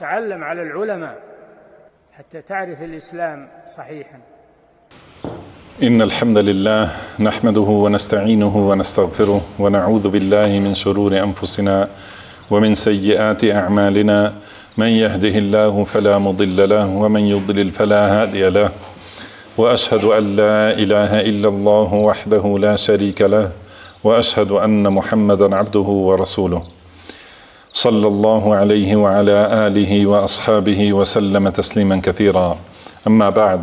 تعلم على العلماء حتى تعرف الإسلام صحيحا. إن الحمد لله نحمده ونستعينه ونستغفره ونعوذ بالله من شرور أنفسنا ومن سيئات أعمالنا من يهده الله فلا مضل له ومن يضلل فلا هادي له وأشهد أن لا إله إلا الله وحده لا شريك له وأشهد أن محمدا عبده ورسوله صلى الله عليه وعلى آله وأصحابه وسلم تسليما كثيرا. أما بعد.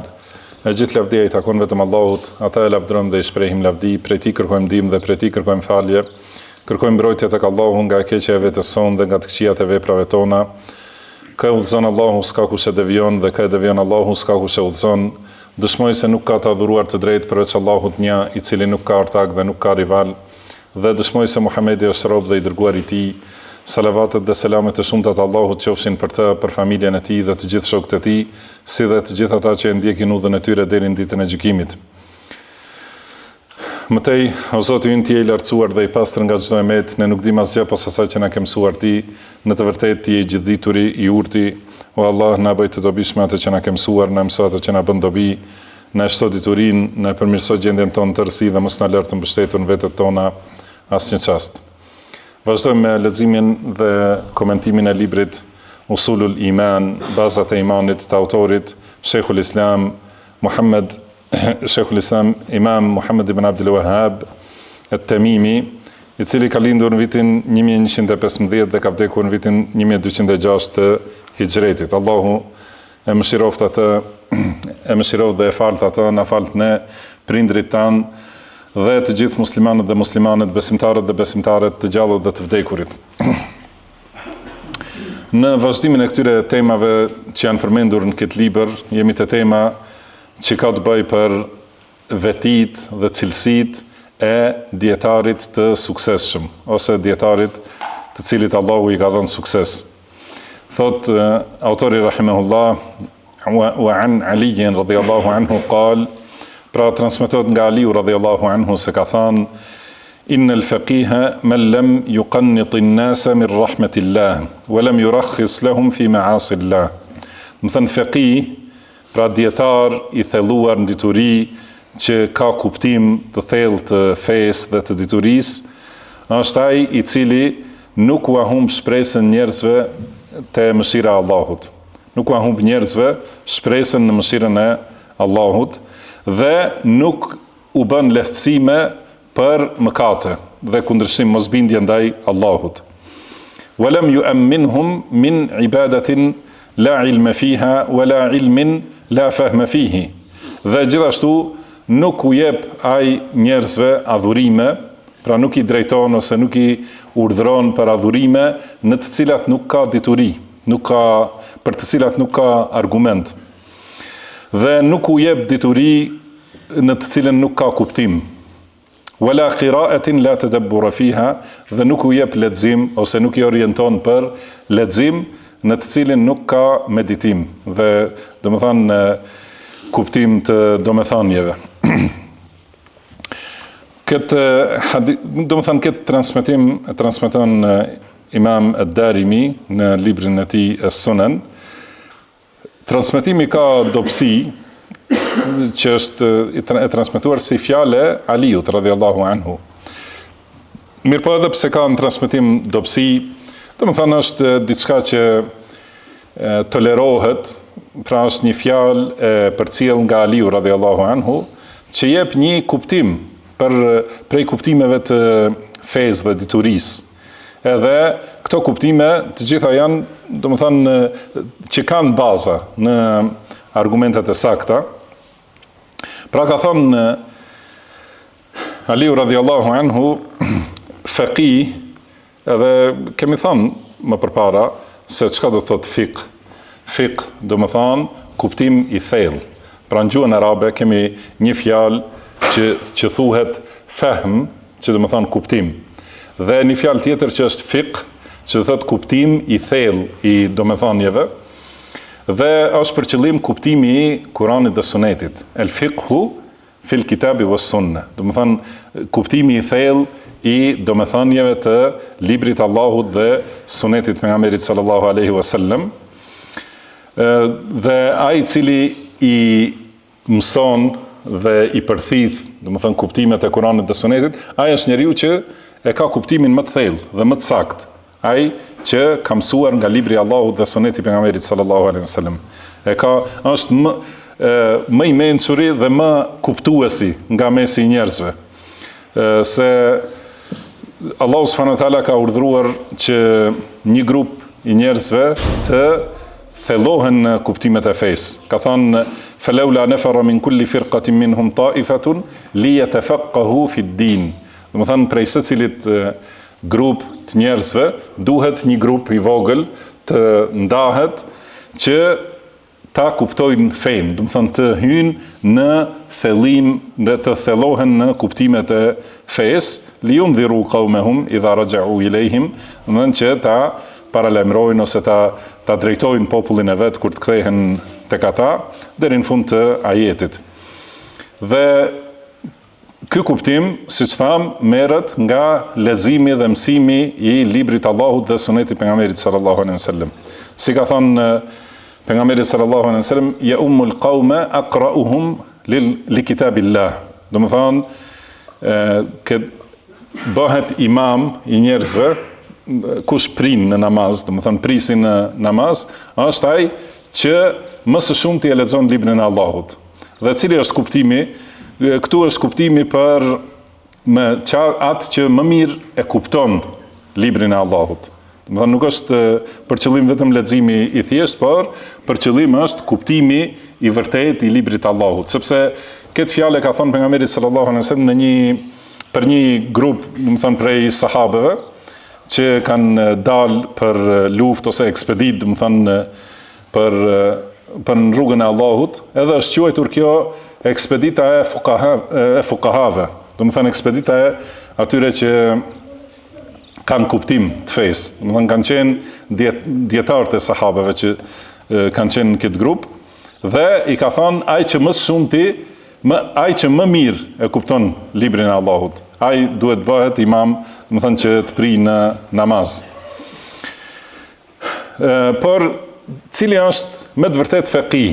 Gjithë lavdia I takon vetëm Allahut, ata e lavdërojmë dhe I shprehim lavdi, prej Tij kërkojmë ndihmë dhe prej Tij kërkojmë falje. Kërkojmë mbrojtje tek Allahu nga e keqja e vetes sonë dhe nga të këqijat e veprave tona. Ka udhëzon Allahu s'ka kush e devion dhe ka e devion Allahu s'ka kush e udhëzon. Dëshmoj se nuk ka të adhuruar të drejtë përveç Allahut një, I cili nuk ka ortak dhe nuk ka rival, dhe dëshmoj se Muhamedi është rob dhe I dërguar I Tij. Salavatet dhe selamet e shumta të Allahut qofshin për të, për familjen e tij dhe të gjithë shokët e tij, si dhe të gjithë ata që e ndjekin udhën e tyre deri në ditën e gjykimit. Mëtej, o Zoti ynë Ti je I lartësuar dhe I pastër nga çdo emet, ne nuk dim asgjë pas asaj që na ke mësuar Ti, në të vërtetë Ti je I gjithdituri, I urti. O Allah, na bëj të dobishme atë që na ke mësuar, na mëso atë që na bën dobi, na shto diturinë, na përmirëso gjendjen tonë të rësi dhe mos na lër të mbështetur në vetët tona asnjë çast. Vazhdojmë me leximin dhe komentimin e librit Usulul Iman, bazat e imanit të autorit Sheikhul Islam Imam Muhammad ibn Abdul Wahhab at-Tamimi, I cili ka lindur në vitin 1115 dhe ka vdekur në vitin 1206 të Hijretit. Allahu e mëshiroft atë, e mëshiroft dhe e falt atë, na falt ne, prindrit tanë dhe të gjithë muslimanët dhe muslimanet, besimtarët dhe besimtaret, të gjallët dhe të vdekurit. Në vazhdimin e këtyre temave që janë përmendur në këtë libër, jemi te tema që ka të bëjë për vetit dhe cilësit e dietarit të suksesshëm, ose dietarit të cilit Allahu I ka dhënë sukses. Thot autori rahimahullah, wa an Aliyin radhiyallahu anhu qal, pra transmetohet nga Aliu radhiyallahu anhu se ka thënë: Innal faqiha man lam yuqannit an-nasa min rahmatillah wa lam yurakhis lahum fi ma'asillah. Do të thënë faqih, pra dietar I thelluar në dituri që ka kuptim të thellë të fesë dhe të diturisë, është ai I cili nuk u humb shpresën njerëzve te mëshira e Allahut. Nuk u humb njerëzve shpresën në mëshirën e Allahut dhe nuk u bën lehtësime për mëkate dhe kundërshtim mosbindje ndaj Allahut. Walam yu'minhum min ibadatin la ilma fiha wala ilmin la fahma fihi. Dhe gjithashtu nuk u jep ai njerëzve adhurime, pra nuk I drejton ose nuk I urdhëron për adhurime në të cilat nuk ka dituri, për të cilat nuk ka argument. Dhe nuk u jep dituri në të cilën nuk ka kuptim. Wala qira'atin la tadabbura fiha, dhe nuk u jep lexim ose nuk I orienton për lexim në të cilin nuk ka meditim dhe domethënë kuptim të domethënieve. Këtë transmetim e transmeton Imam ad-Darimi në librin e tij As-Sunan. Transmetimi ka dobësi që është e transmetuar si fjale Aliut radhiyallahu anhu. Mirëpo edhe pse ka në transmetim dobësi, domethënë është diçka që tolerohet, pra është një fjalë e përcjell nga Aliu radhiyallahu anhu, që jep një kuptim prej kuptimeve të fesë dhe diturisë. Edhe këto kuptime të gjitha janë, domethënë, që kanë baza në argumentet e sakta. Pra ka thonë Aliu radhiyallahu anhu, faqih, edhe kemi thënë më përpara se çka do thot fiqh. Fiqh domethënë kuptim I thellë. Pra në gjuhën arabe kemi një fjalë që thuhet fahm, që domethënë kuptim. Dhe një fjalë tjetër që është fiqh, që do thot kuptim I thellë I domethënieve, dhe është për qëllim kuptimi I Kuranit dhe Sunetit. El fiqhu fil kitabi was sunna. Domethënë kuptimi I thellë I domethënieve të librit Allahut dhe Sunetit pejgamberit sallallahu alaihi wasallam, dhe ai cili i mëson dhe i përthith, domethënë kuptimet e Kuranit dhe Sunetit, ai është njeriu që e ka kuptimin më të thellë dhe më të saktë. Ai që ka mësuar nga libri i Allahut dhe Suneti i pejgamberit sallallahu alaihi wasallam. Është më i mençuri dhe më kuptuesi nga mesi i njerëzve. Se Allahu subhanahu wa taala ka urdhëruar që një grup i njerëzve të thellohen në kuptimet e fesë. Ka thënë falaula nafara min kulli firqatin minhum ta'ifatun liyatafaqahu fi ddin. Domethënë prej secilit grup të njerëzve duhet një grup i vogël të ndahet që ta kuptojnë fenë, domethënë të hyjnë në thellim dhe të thellohen në kuptimet e fesë, liyundhiru qaumahum idha raja'u ilayhim, domethënë që ta paralajmërojnë ose ta drejtojnë popullin e vet kur të kthehen tek ata deri në fund të ajetit. Dhe ky kuptim, siç tham, merret nga leximi dhe mësimi i librit të Allahut dhe Sunetit të pejgamberit sallallahu alaihi wasallam. Si ka thënë pejgamberi sallallahu alaihi wasallam, ya ummul qauma aqra'uhum li kitabillah. Domethënë që bëhet imam i njerëzve, kush prin në namaz, domethënë prisin në namaz, është ai që më së shumti e lexon librin e Allahut. Dhe cili është kuptimi? Këtu është kuptimi për atë që më mirë e kupton librin e Allahut. Domethënë nuk është për qëllim vetëm leximi i thjesht, por për qëllim është kuptimi i vërtetë i librit të Allahut, sepse këtë fjalë ka thënë pejgamberi sallallahu alaihi wasallam për një grup, domethënë prej sahabeve, që kanë dalë për luftë ose ekspedit, domethënë për në rrugën e Allahut, edhe është quajtur kjo ekspedita e fuqahave, domethënë ekspedita e atyre që kanë kuptim të fesë, domethënë kanë qenë dietarët e sahabeve që kanë qenë në këtë grup, dhe i ka thënë ai që më shumti, ai që më mirë e kupton librin e Allahut, ai duhet bëhet imam, domethënë që të pri në namaz. Por cili është me të vërtet faqih?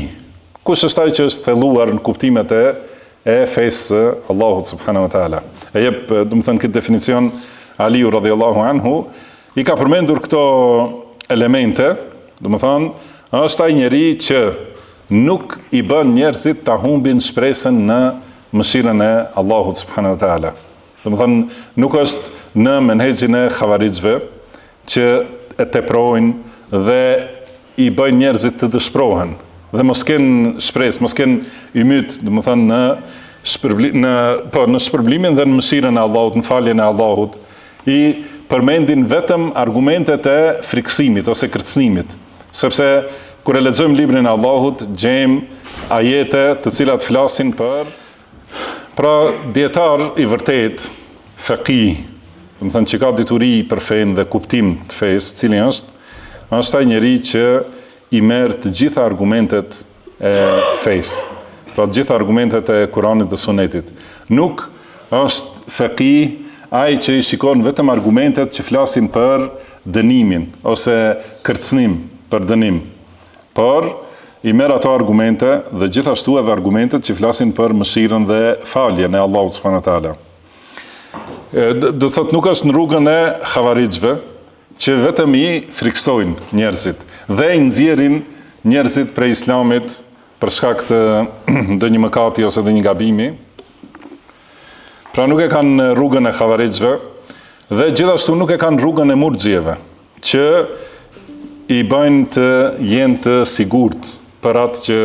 Kush është ai që është thelluar në kuptimet e fesë Allahut subhanahu wa taala? E jep domethënë këtë definicion Aliu radhiyallahu anhu, i ka përmendur këto elemente, domethënë është ai njeri që nuk i bën njerëzit ta humbin shpresën në mëshirën e Allahut subhanahu wa taala. Domethënë nuk është në menhexhin e xhavarixhve që e teprojnë dhe i bëjnë njerëzit të dëshpërohen dhe mos kenë shpresë, mos kenë ymyt, domethënë në shpërblimin dhe në mëshirën e Allahut, në faljen e Allahut, i përmendin vetëm argumentet e friksimit ose kërcënimit, sepse kur e lexojmë librin e Allahut, gjejmë ajete të cilat flasin pra dietar i vërtet, faqih, domethënë që ka dituri për fenë dhe kuptim të fesë, cili është ai njeri që i merr të gjitha argumentet e fesë, pra të gjitha argumentet e Kuranit dhe Sunetit. Nuk është faqih ai që i shikon vetëm argumentet që flasin për dënimin ose kërcënim për dënim, por i merr ato argumente dhe gjithashtu edhe argumentet që flasin për mëshirën dhe faljen e Allahut subhanahu wa taala. Do thotë nuk është në rrugën e xhavarixhve që vetëm i friksojnë njerëzit dhe i nxjerrin njerëzit prej islamit për shkak të ndonjë mëkati ose ndonjë gabimi. Pra nuk e kanë rrugën e xhavarixhve dhe gjithashtu nuk e kanë rrugën e murxhieve, që i bëjnë të jenë të sigurt për atë që,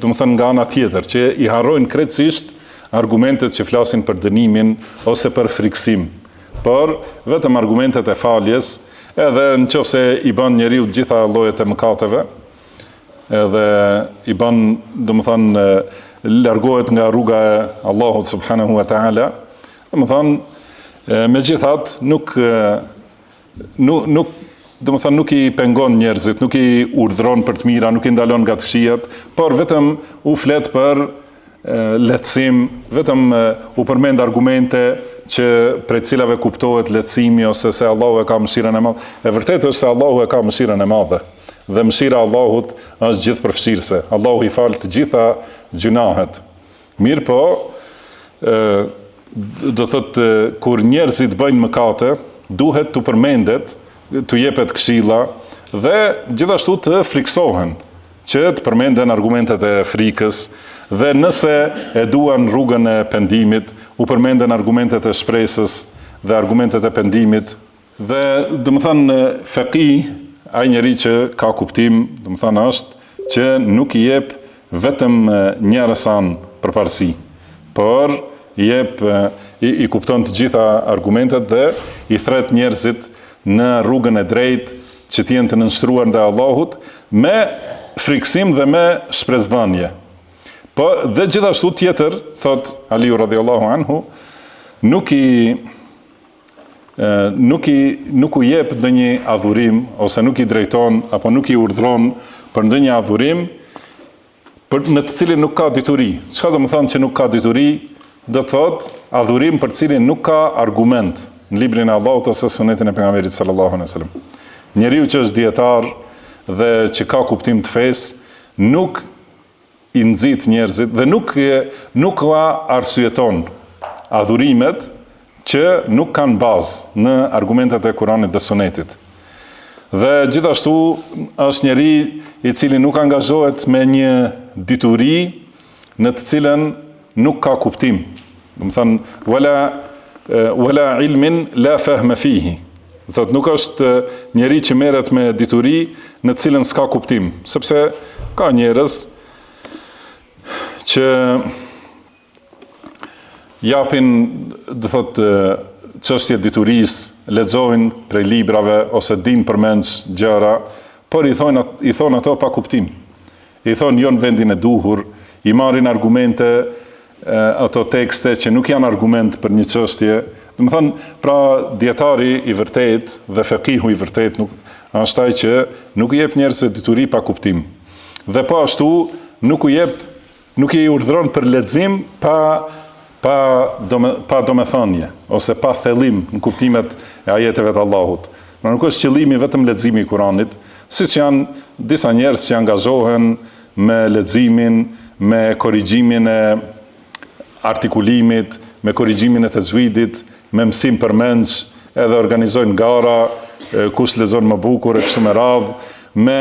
domethënë nga ana tjetër, që i harrojnë krejtësisht argumentet që flasin për dënimin ose për friksim, por vetëm argumentet e faljes, edhe nëse i bën njeriu të gjitha llojet e mëkateve, edhe i bën, domethënë largohet nga rruga e Allahut subhanahu wa taala, domethënë megjithatë nuk i pengon njerëzit, nuk i urdhëron për të mira, nuk i ndalon nga të këqijat, por vetëm u flet për lehtësim, vetëm u përmend argumente që prej cilave kuptohet lehtësimi ose se Allahu e ka mëshirën e madhe. E vërtetë është se Allahu e ka mëshirën e madhe dhe mëshira e Allahut është gjithëpërfshirëse. Allahu i fal të gjitha gjunahet. Mirë po, do thotë kur njerëzit bëjnë mëkate, duhet të përmendet, të jepet këshilla dhe gjithashtu të friksohen, që të përmenden argumentet e frikës dhe nëse e duan rrugën e pendimit, u përmenden argumentet e shpresës dhe argumentet e pendimit dhe domethënë feki, ai njeri që ka kuptim, domethënë është që nuk i jep vetëm një rësan përparësi, por i kupton të gjitha argumentet dhe i thret njerëzit në rrugën e drejtë që t'jenë të nënshtruar ndaj Allahut me friksim dhe me shpresdhënie. Po dhe gjithashtu tjetër, thot Aliu radhiyallahu anhu, nuk u jep ndonjë adhurim ose nuk i drejton apo nuk i urdhron për ndonjë adhurim në të cilin nuk ka dituri. Çka do të thonë që nuk ka dituri? Do të thotë adhurim për cilin nuk ka argument në librin e Allahut ose sunetin e pejgamberit sallallahu alaihi wasallam. Njeriu që është dietar dhe që ka kuptim të fesë, nuk i nxit njerëzit dhe nuk arsyeton adhurimet që nuk kanë bazë në argumentet e Kuranit dhe Sunetit. Dhe gjithashtu është njeri i cili nuk angazhohet me një dituri në të cilën nuk ka kuptim. Do të thënë wala ilmin la fahma fihi. Thot nuk është njeri që merret me dituri në të cilën s'ka kuptim, sepse ka njerëz që japin, do thot, çështje diturisë, lexojnë prej librave ose dinë përmendsh gjëra, por i thon ato pa kuptim. I thon jo në vendin e duhur, i marrin argumente, ato tekste që nuk janë argument për një çështje. Do të thonë, pra dietari i vërtet dhe fekihu i vërtet është ai që nuk i jep njerëzve dituri pa kuptim. Dhe po ashtu nuk i urdhëron për lexim pa domethënie ose pa thellim në kuptimet e ajeteve të Allahut. Nuk është qëllimi vetëm leximi i Kuranit, siç janë disa njerëz që angazhohen me leximin, me korrigjimin e artikulimit, me korrigjimin e tajwidit, me mësim përmendsh, edhe organizojnë gara, kush lexon më bukur e kështu me radhë, me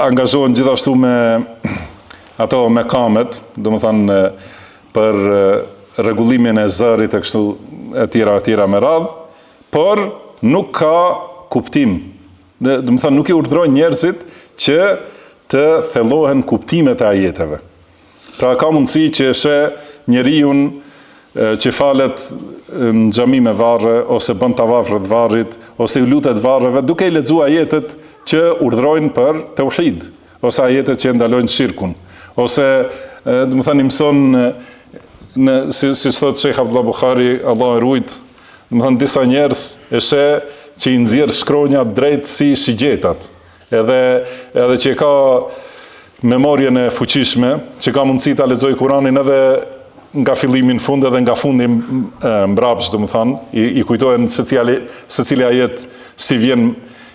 angazhohen gjithashtu me ato mekamet, domethënë për rregullimin e zërit e kështu e tjera me radhë, por nuk ka kuptim. Domethënë nuk i urdhërojnë njerëzit që të thellohen kuptimet e ajeteve. Pra ka mundësi që njeriu që falet në xhami me varre ose bën tavaf rreth varrit ose u lutet varreve duke i lexuar ajetet që urdhërojnë për tauhid ose ajetet që ndalojnë shirkun ose domethënë mëson si thot Sheikh Abdullah Buhari, Allah e ruajt, domethënë disa njerëz që i nxjerr shkronja drejt si shigjetat, edhe që ka memorien e fuqishme, që ka mundësi ta lexojë Kuranin edhe nga fillimi në fund edhe nga fundi mbrapsht, domethënë, i kujtohen secili ajet si vjen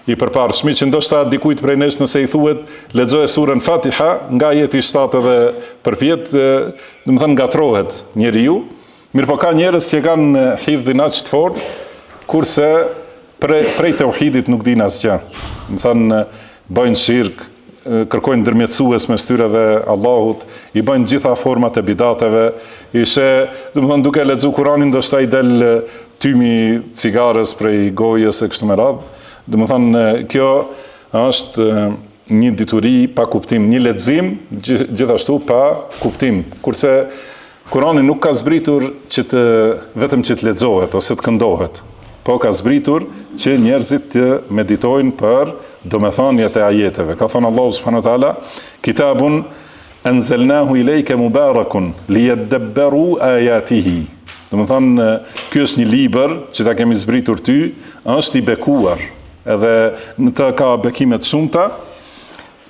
i përparshmi, që ndoshta dikujt prej nesh nëse i thuhet lexoje surën Fatiha nga ajeti 7 edhe përpjet, domethënë ngatrohet njeriu. Mirë po ka njerëz që kanë hifdhin aq të fortë, kurse prej tauhidit nuk dinë asgjë. Domethënë bëjnë shirk, kërkojnë ndërmjetësues mes tyre dhe Allahut, i bëjnë gjitha format e bidateve, domethënë duke lexuar Kuranin ndoshta i del tymi cigares prej gojës e kështu me radhë. Domethënë kjo është një dituri pa kuptim, një lexim gjithashtu pa kuptim, kurse Kurani nuk ka zbritur vetëm që të lexohet ose të këndohet, po ka zbritur që njerëzit të meditojnë për domethëniet e ajeteve. Ka thënë Allahu subhanahu wa taala, kitabun anzalnahu ilayka mubarakun liyadabbaru ayatihi. Domethënë ky është një libër që ta kemi zbritur ty, është i bekuar, edhe në të ka bekime të shumta.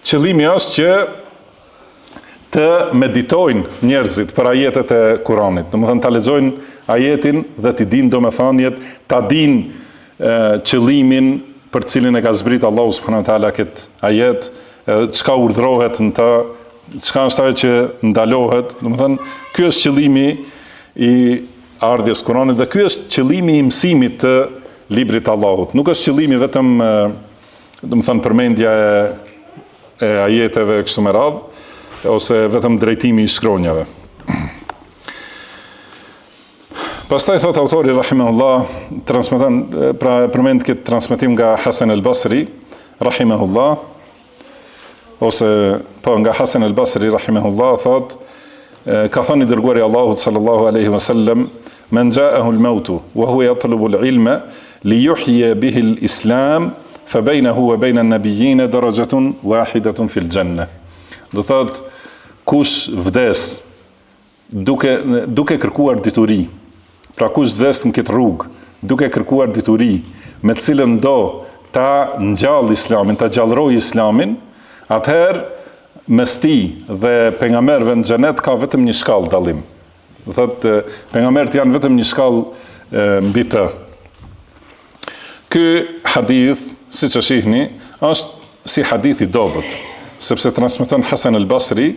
Qëllimi është që të meditojnë njerëzit për ajetet e Kuranit. Domethënë ta lexojnë ajetin dhe t'i dinë domethëniet, ta dinë qëllimin për cilin e ka zbrit Allahu subhanahu wa taala këtë ajet, çka urdhrohet në të, çka është ajo që ndalohet. Domethënë, ky është qëllimi i ardhjes Kuranit dhe ky është qëllimi i mësimit të librit të Allahut. Nuk është qëllimi vetëm domethënë përmendja e ajeteve kështu me radhë, ose vetëm drejtimi i shkronjave. Pastaj thot autori rahimahullah, transmeton, pra përmend këtë transmetim nga Hasan al-Basri rahimahullah, ose po nga Hasan al-Basri rahimahullah thot, ka thënë i dërguari Allahut sallallahu alaihi wasallam, man ja'ahu al-mautu wa huwa yatlubu al-ilma li yuhyi bihi al-islam fa baynahu wa bayna an-nabiyyin darajatun wahidatun fil janna. Do thot, kush vdes duke kërkuar dituri, pra kush vdes në këtë rrugë duke kërkuar dituri me të cilën do ta ngjall Islamin, ta gjallëroj Islamin, atëherë mes tij dhe pejgamberëve në xhenet ka vetëm një shkallë dallim. Do thotë pejgamberët janë vetëm një shkallë mbi të. Ky hadith, siç e shihni, është si hadith i dobët, sepse transmeton Hasan al-Basri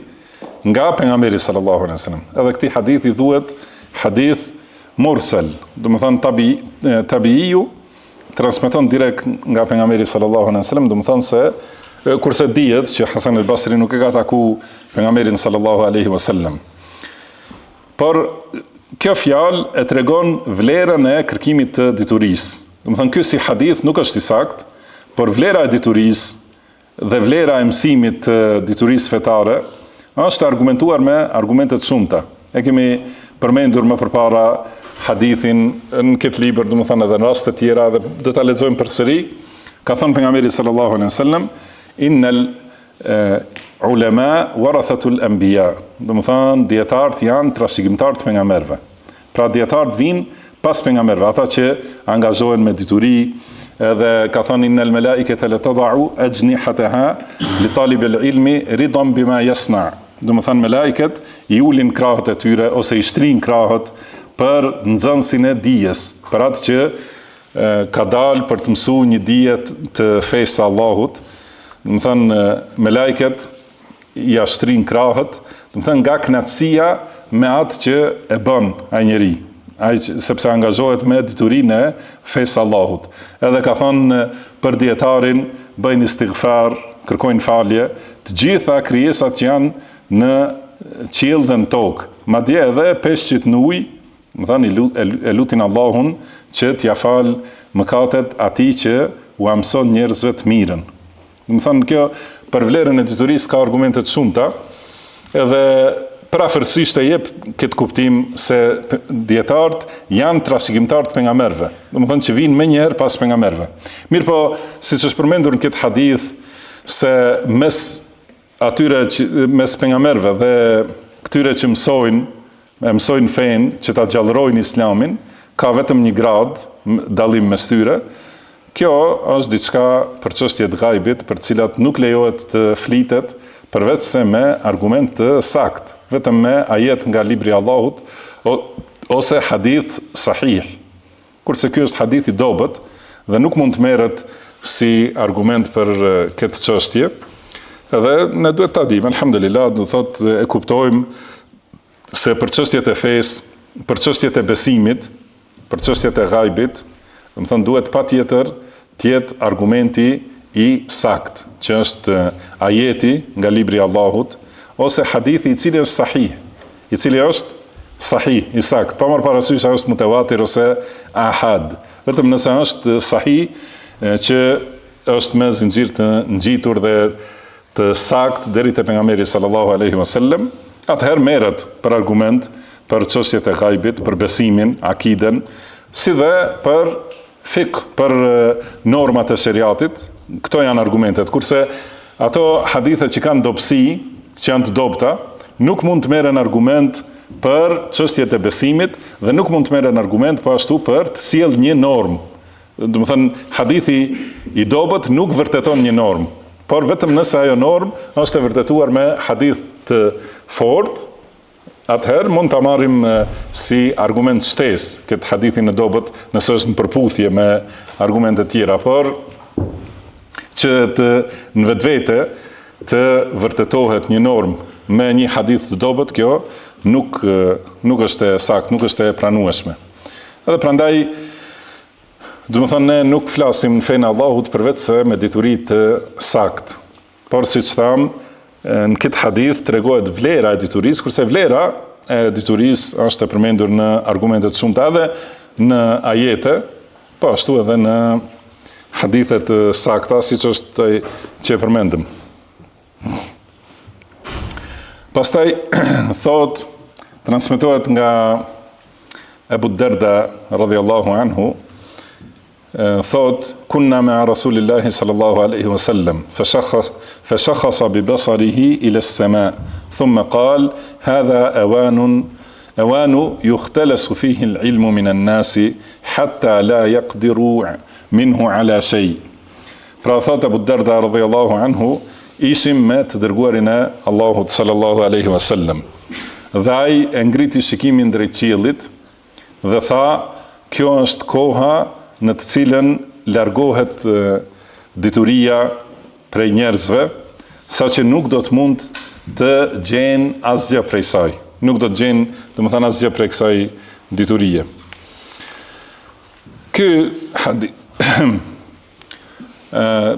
nga pejgamberi sallallahu alaihi wasallam. Edhe këtij hadith i thuhet hadith mursal, do të thonë tabiiu transmeton direkt nga pejgamberi sallallahu alaihi wasallam, do të thonë se kurse dihet që Hasan al-Basri nuk e ka taku pejgamberin sallallahu alaihi wasallam. Por kjo fjalë e tregon vlerën e kërkimit të diturisë. Do të thonë ky si hadith nuk është i saktë, por vlera e diturisë dhe vlera e mësimit të diturisë fetare është argumentuar me argumente të shumta. E kemi përmendur më përpara hadithin në këtë libër, do të thonë edhe në raste të tjera, dhe do ta lexojmë përsëri. Ka thënë pejgamberi sallallahu alaihi wasallam, innal ulama warathatul anbiya. Do të thonë dietarët janë trashëgimtarë të pejgamberëve. Pra dietarët vinë pas pejgamberëve, ata që angazhohen me dituri. Edhe ka thënë innal malaikata la tad'u ajnihataha li talibil ilmi ridan bima yasna. Do të thonë melajket i ulin krahët e tyre ose i shtrin krahët për nxënësin e dijes, për atë që ka dalë për të mësuar një dije të fesë së Allahut. Do të thonë melajket i shtrin krahët, do të thonë nga kënaqësia me atë që e bën ai njeri, sepse angazhohet me diturinë e fesë së Allahut. Edhe ka thënë për dietarin, bëjnë istighfar, kërkojnë falje, të gjitha krijesat që janë në qiell dhe në tokë, madje edhe peshqit në ujë, më thënë e lutin Allahun që t'ja fal mëkatet atij që u mëson njerëzve të mirën. Më thënë kjo për vlerën e diturisë ka argumente të shumta, edhe prafërsisht e jep këtë kuptim se dietarët janë trashëgimtarë të pejgamberëve. Do të thonë që vinë më njëherë pas pejgamberëve. Mirë po, siç është përmendur në këtë hadith, se mes pejgamberëve dhe këtyre që mësojnë fenë, që ta gjallërojnë Islamin, ka vetëm një grad dallim mes tyre. Kjo është diçka për çështje të ghaibit, për të cilat nuk lejohet të flitet përveç se me argument të saktë, vetëm me ajet nga libri i Allahut ose hadith sahih. Kurse ky është hadith i dobët dhe nuk mund të merret si argument për këtë çështje. Edhe ne duhet ta dimë, alhamdulillah, do thotë e kuptojmë se për çështjet e fesë, për çështjet e besimit, për çështjet e ghaibit, do të thonë duhet patjetër të jetë argumenti i sakt, që është ajeti nga libri i Allahut ose hadithi i cili është sahih, i cili është sahih, i sakt, pa marrë parasysh është mutawatir ose ahad. Vetëm nëse është sahih, që është me zinxhir të ngjitur dhe të sakt deri te pejgamberi sallallahu alaihi wasallam, atëherë merret për argument për çështjet e ghaibit, për besimin, akiden, si dhe për fiqh, për normat e shariatit. Këto janë argumentet, kurse ato hadithe që kanë dobësi, që janë të dobta, nuk mund të merren argument për çështjet e besimit dhe nuk mund të merren argument po ashtu për të sjellë një normë. Do të thënë, hadithi i dobët nuk vërteton një normë, por vetëm nëse ajo normë është e vërtetuar me hadith të fortë, atëherë mund ta marrim si argument shtesë këtë hadithin e dobët, nëse është në përputhje me argumente tjera, por që në vetvete të vërtetohet një normë me një hadith të dobët, kjo nuk është e saktë, nuk është e pranueshme. Edhe prandaj, do të thonë, ne nuk flasim në fenë Allahut përveç se me dituri të saktë. Por siç tham, në këtë hadith tregohet vlera e diturisë, kurse vlera e diturisë është e përmendur në argumente të shumta edhe në ajete, po ashtu edhe në hadithet të sakta, siç është që e përmendëm. Pastaj thot, transmetohet nga Ebu Derda radhiyallahu anhu, thot, kunna me Rasulillahi sallallahu alaihi wasallam, fashakhasa bi basarihi ila as-sama, thumma qal, hadha awanu yukhtalasu fihi al-ilmu min an-nasi hatta la yaqdiru minhu ala shay. Pra thot Ebu Derda radhiyallahu anhu, ishim me të dërguarin e Allahut sallallahu alaihi wasallam. Dhe ai e ngriti shikimin drejt qiellit dhe tha, kjo është koha në të cilën largohet dituria prej njerëzve, saqë nuk do të mund të gjenë asgjë prej saj. Nuk do të gjenë, domethënë, asgjë prej kësaj diturie. Ky hadith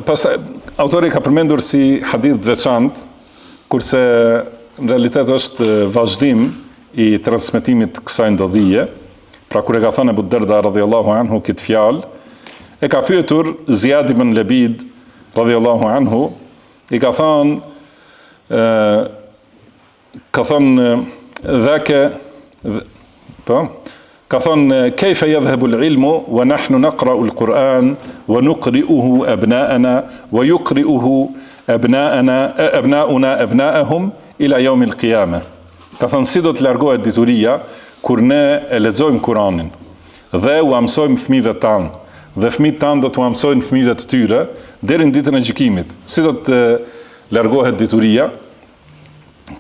pastaj autori ka përmendur si hadith të veçantë, kurse në realitet është vazhdim i transmetimit kësaj ndodhije. Pra kur e ka thënë Ebu Derda radhiyallahu anhu këtë fjalë, e ka pyetur Ziyad ibn Labid radhiyallahu anhu, i ka thënë dhaka, po, ka thënë kayfa yadhhabu al-ilmu wa nahnu naqra'u al-Qur'an wa nuqri'uhu abna'ana wa yuqri'uhu abna'una abna'ahum ila yawm al-qiyamah. Ka thënë si do të largohet dituria kur ne e lexojmë Kur'anin dhe u mësojmë fëmijëve tanë dhe fëmijët tanë do t'u mësojnë fëmijëve të tyre deri në ditën e gjykimit. Si do të largohet dituria?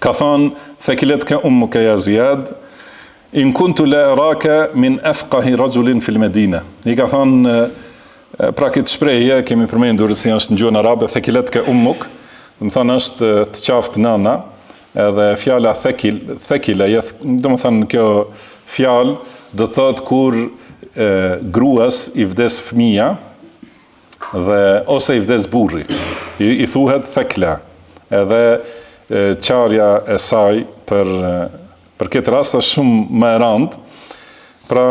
Ka thënë thakilatka ummuka ya Ziyad in kuntu la araka min afqahi rajulin fil Medina. I ka thënë, pra këtë shprehje kemi përmendur si është në gjuhën arabe, thakilatka ummuk, do të thonë është të qaftë nëna, edhe fjala thekile, do të thonë kjo fjalë do thot kur gruas i vdes fëmia dhe ose i vdes burri, i thuhet thekla. Edhe qarja e saj për këtë rast është shumë më e rëndë. Pra,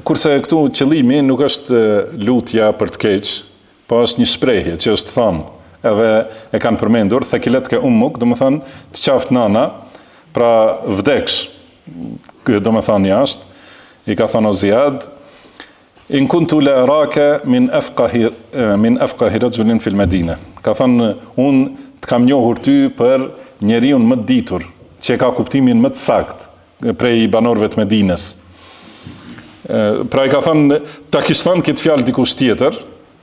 kurse këtu qëllimi nuk është lutja për të keq, po është një shprehje që është thënë. Edhe e kanë përmendur, thakilatka ummuk, do më thënë, të qaftë nana, pra vdeksh, do më thënë jashtë, i ka thënë o Ziyad, in kuntu la araka min afqahi rajulin fil Medina. Ka thënë, unë të kam njohur ty për njeriun më të ditur, që ka kuptimin më të saktë prej banorëve të Medinës. Pra i ka thënë, ta kishë thënë këtë fjalë dikush tjetër,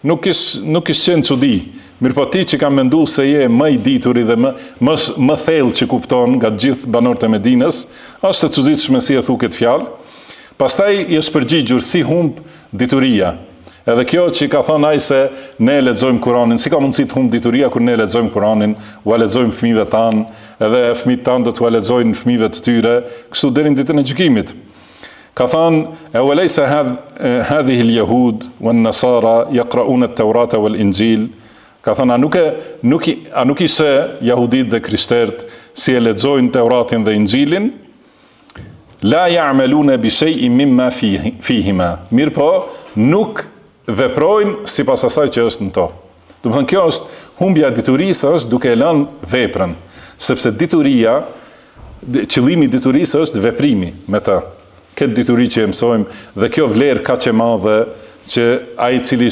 nuk kishë qenë çudi. Mirë po ti që kam mendu se je më i dituri dhe më thellë që kupton nga gjithë banorët e Medinës, është e çuditshme si e thu këtë fjalë. Pastaj i është përgjigjur si humb dituria. Edhe kjo që ka thënë ai se ne lexojmë Kur'anin, si ka mundësi të humb dituria kur ne lexojmë Kur'anin, u lexojmë fëmijëve tanë, edhe fëmijët tanë do t'u lexojnë fëmijëve të tyre, kështu deri në ditën e gjykimit. Ka thënë, e walaysa hadhihi al-yahud wan-nasara yaqra'una at-taurata wal-injil. Ka thënë, a nuk ishe jahudit dhe krishterët si e lexojnë Teuratin dhe Injilin? La ya'maluna bi shay'in mimma fihima. Mirë po, nuk veprojnë sipas asaj që është në to. Do të thënë, kjo është humbja e diturisë, është duke e lënë veprën, sepse dituria, qëllimi i diturisë është veprimi me të. Këtë dituri që e mësojmë dhe kjo vlerë kaq e madhe që ai i cili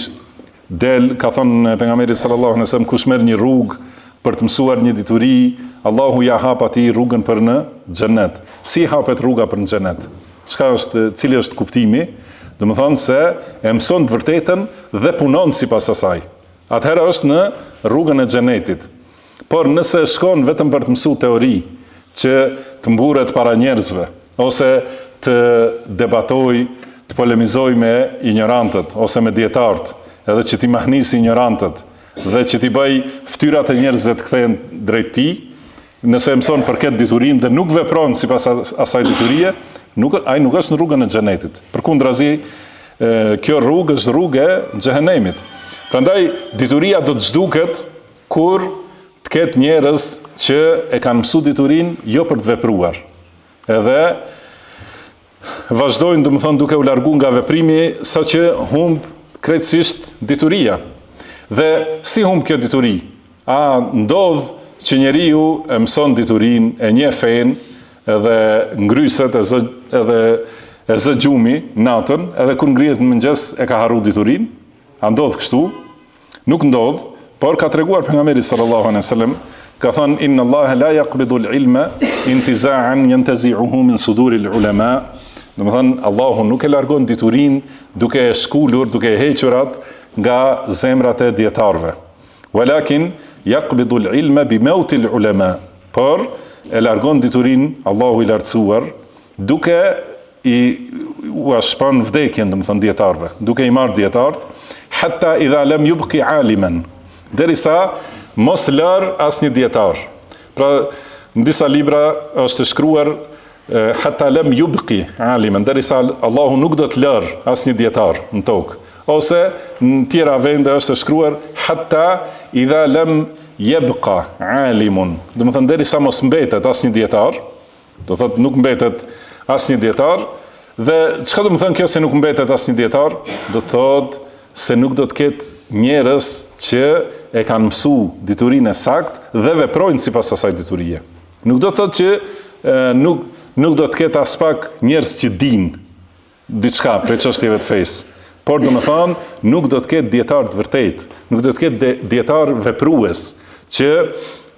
del, ka thënë pejgamberi sallallahu alaihi wasallam, kush merr një rrugë për të mësuar një dituri, Allahu ja hap atij rrugën për në xhenet. Si hapet rruga për në xhenet? Cili është kuptimi? Do të thonë se e mëson të vërtetën dhe punon sipas asaj. Atëherë është në rrugën e xhenetit. Por nëse shkon vetëm për të mësuar teori, që të mburret para njerëzve, ose të debatoj, të polemizoj me ignorantët, ose me dietarët, edhe që t'i mahnisi ignorantët, dhe që t'i bëj ftyrat e njerëzve të kthehen drejt tij, nëse e mëson për këtë diturinë dhe nuk vepron sipas asaj diturie, ai nuk është në rrugën e xhenetit. Përkundrazi, kjo rrugë është rrugë e xhehenemit. Prandaj dituria do të zhduket kur të ketë njerëz që e kanë mësuar diturinë jo për të vepruar. Edhe vazhdojnë, domethënë, duke u larguar nga veprimi saqë humb krejtësisht dituria. Dhe si humb kjo dituri? A ndodh që njeriu e mëson diturinë, e njeh fen, edhe ngryset edhe e zë gjumi natën, edhe kur ngrihet në mëngjes e ka harruar diturinë? A ndodh kështu? Nuk ndodh, por ka treguar pejgamberi sallallahu alaihi wasallam, ka thënë inna Allaha la yaqbidu al-ilma intiza'an yantazi'uhu min suduri al-ulama. Domethënë Allahu nuk e largon diturinë duke e shkulur, duke e hequrat nga zemrat e dietarëve. Walakin yaqbidu al-ilma bi mauti al-ulama. Por e largon diturinë Allahu i lartësuar duke u shpon vdekjen, domethënë dietarëve, duke i marrë dietarët, hatta idha lam yubqi aliman, derisa mos lër asnjë dietar. Pra në disa libra është shkruar hatta lam yubqi aliman, derisa Allahu nuk do të lër asnjë dietar në tokë. Ose në tjera vende është shkruar hatta idha lam yabqa alimun, domethënë derisa mos mbetet asnjë dietar, do thotë nuk mbetet asnjë dietar. Dhe çka do të thënë kjo se nuk mbetet asnjë dietar? Do të thotë se nuk do të ketë njerëz që e kanë mësuar diturinë saktë dhe veprojnë sipas asaj diturie. Nuk do të thotë që nuk do të ketë as pak njerëz që dinë diçka për çështjeve të fesë. Por domethënë nuk do të ketë dietar të vërtetë, nuk do të ketë dietar veprues që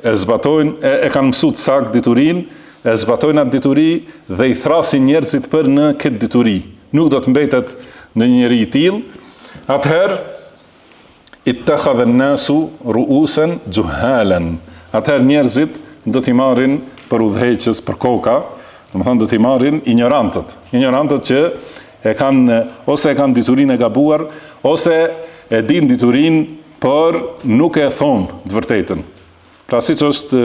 e zbatojnë, e kanë mësuar saktë diturinë, e zbatojnë atë dituri dhe i thrasin njerëzit për në këtë dituri. Nuk do të mbetet në një njeri i tillë. Atëherë ittakhadha an-nasu ru'usan juhalan. Atëherë njerëzit do t'i marrin për udhëheqës, për koka, domethënë do t'i marrin ignorantët që ose e kanë diturinë e gabuar, ose e din diturinë, por nuk e thonë të vërtetën. Pra siç është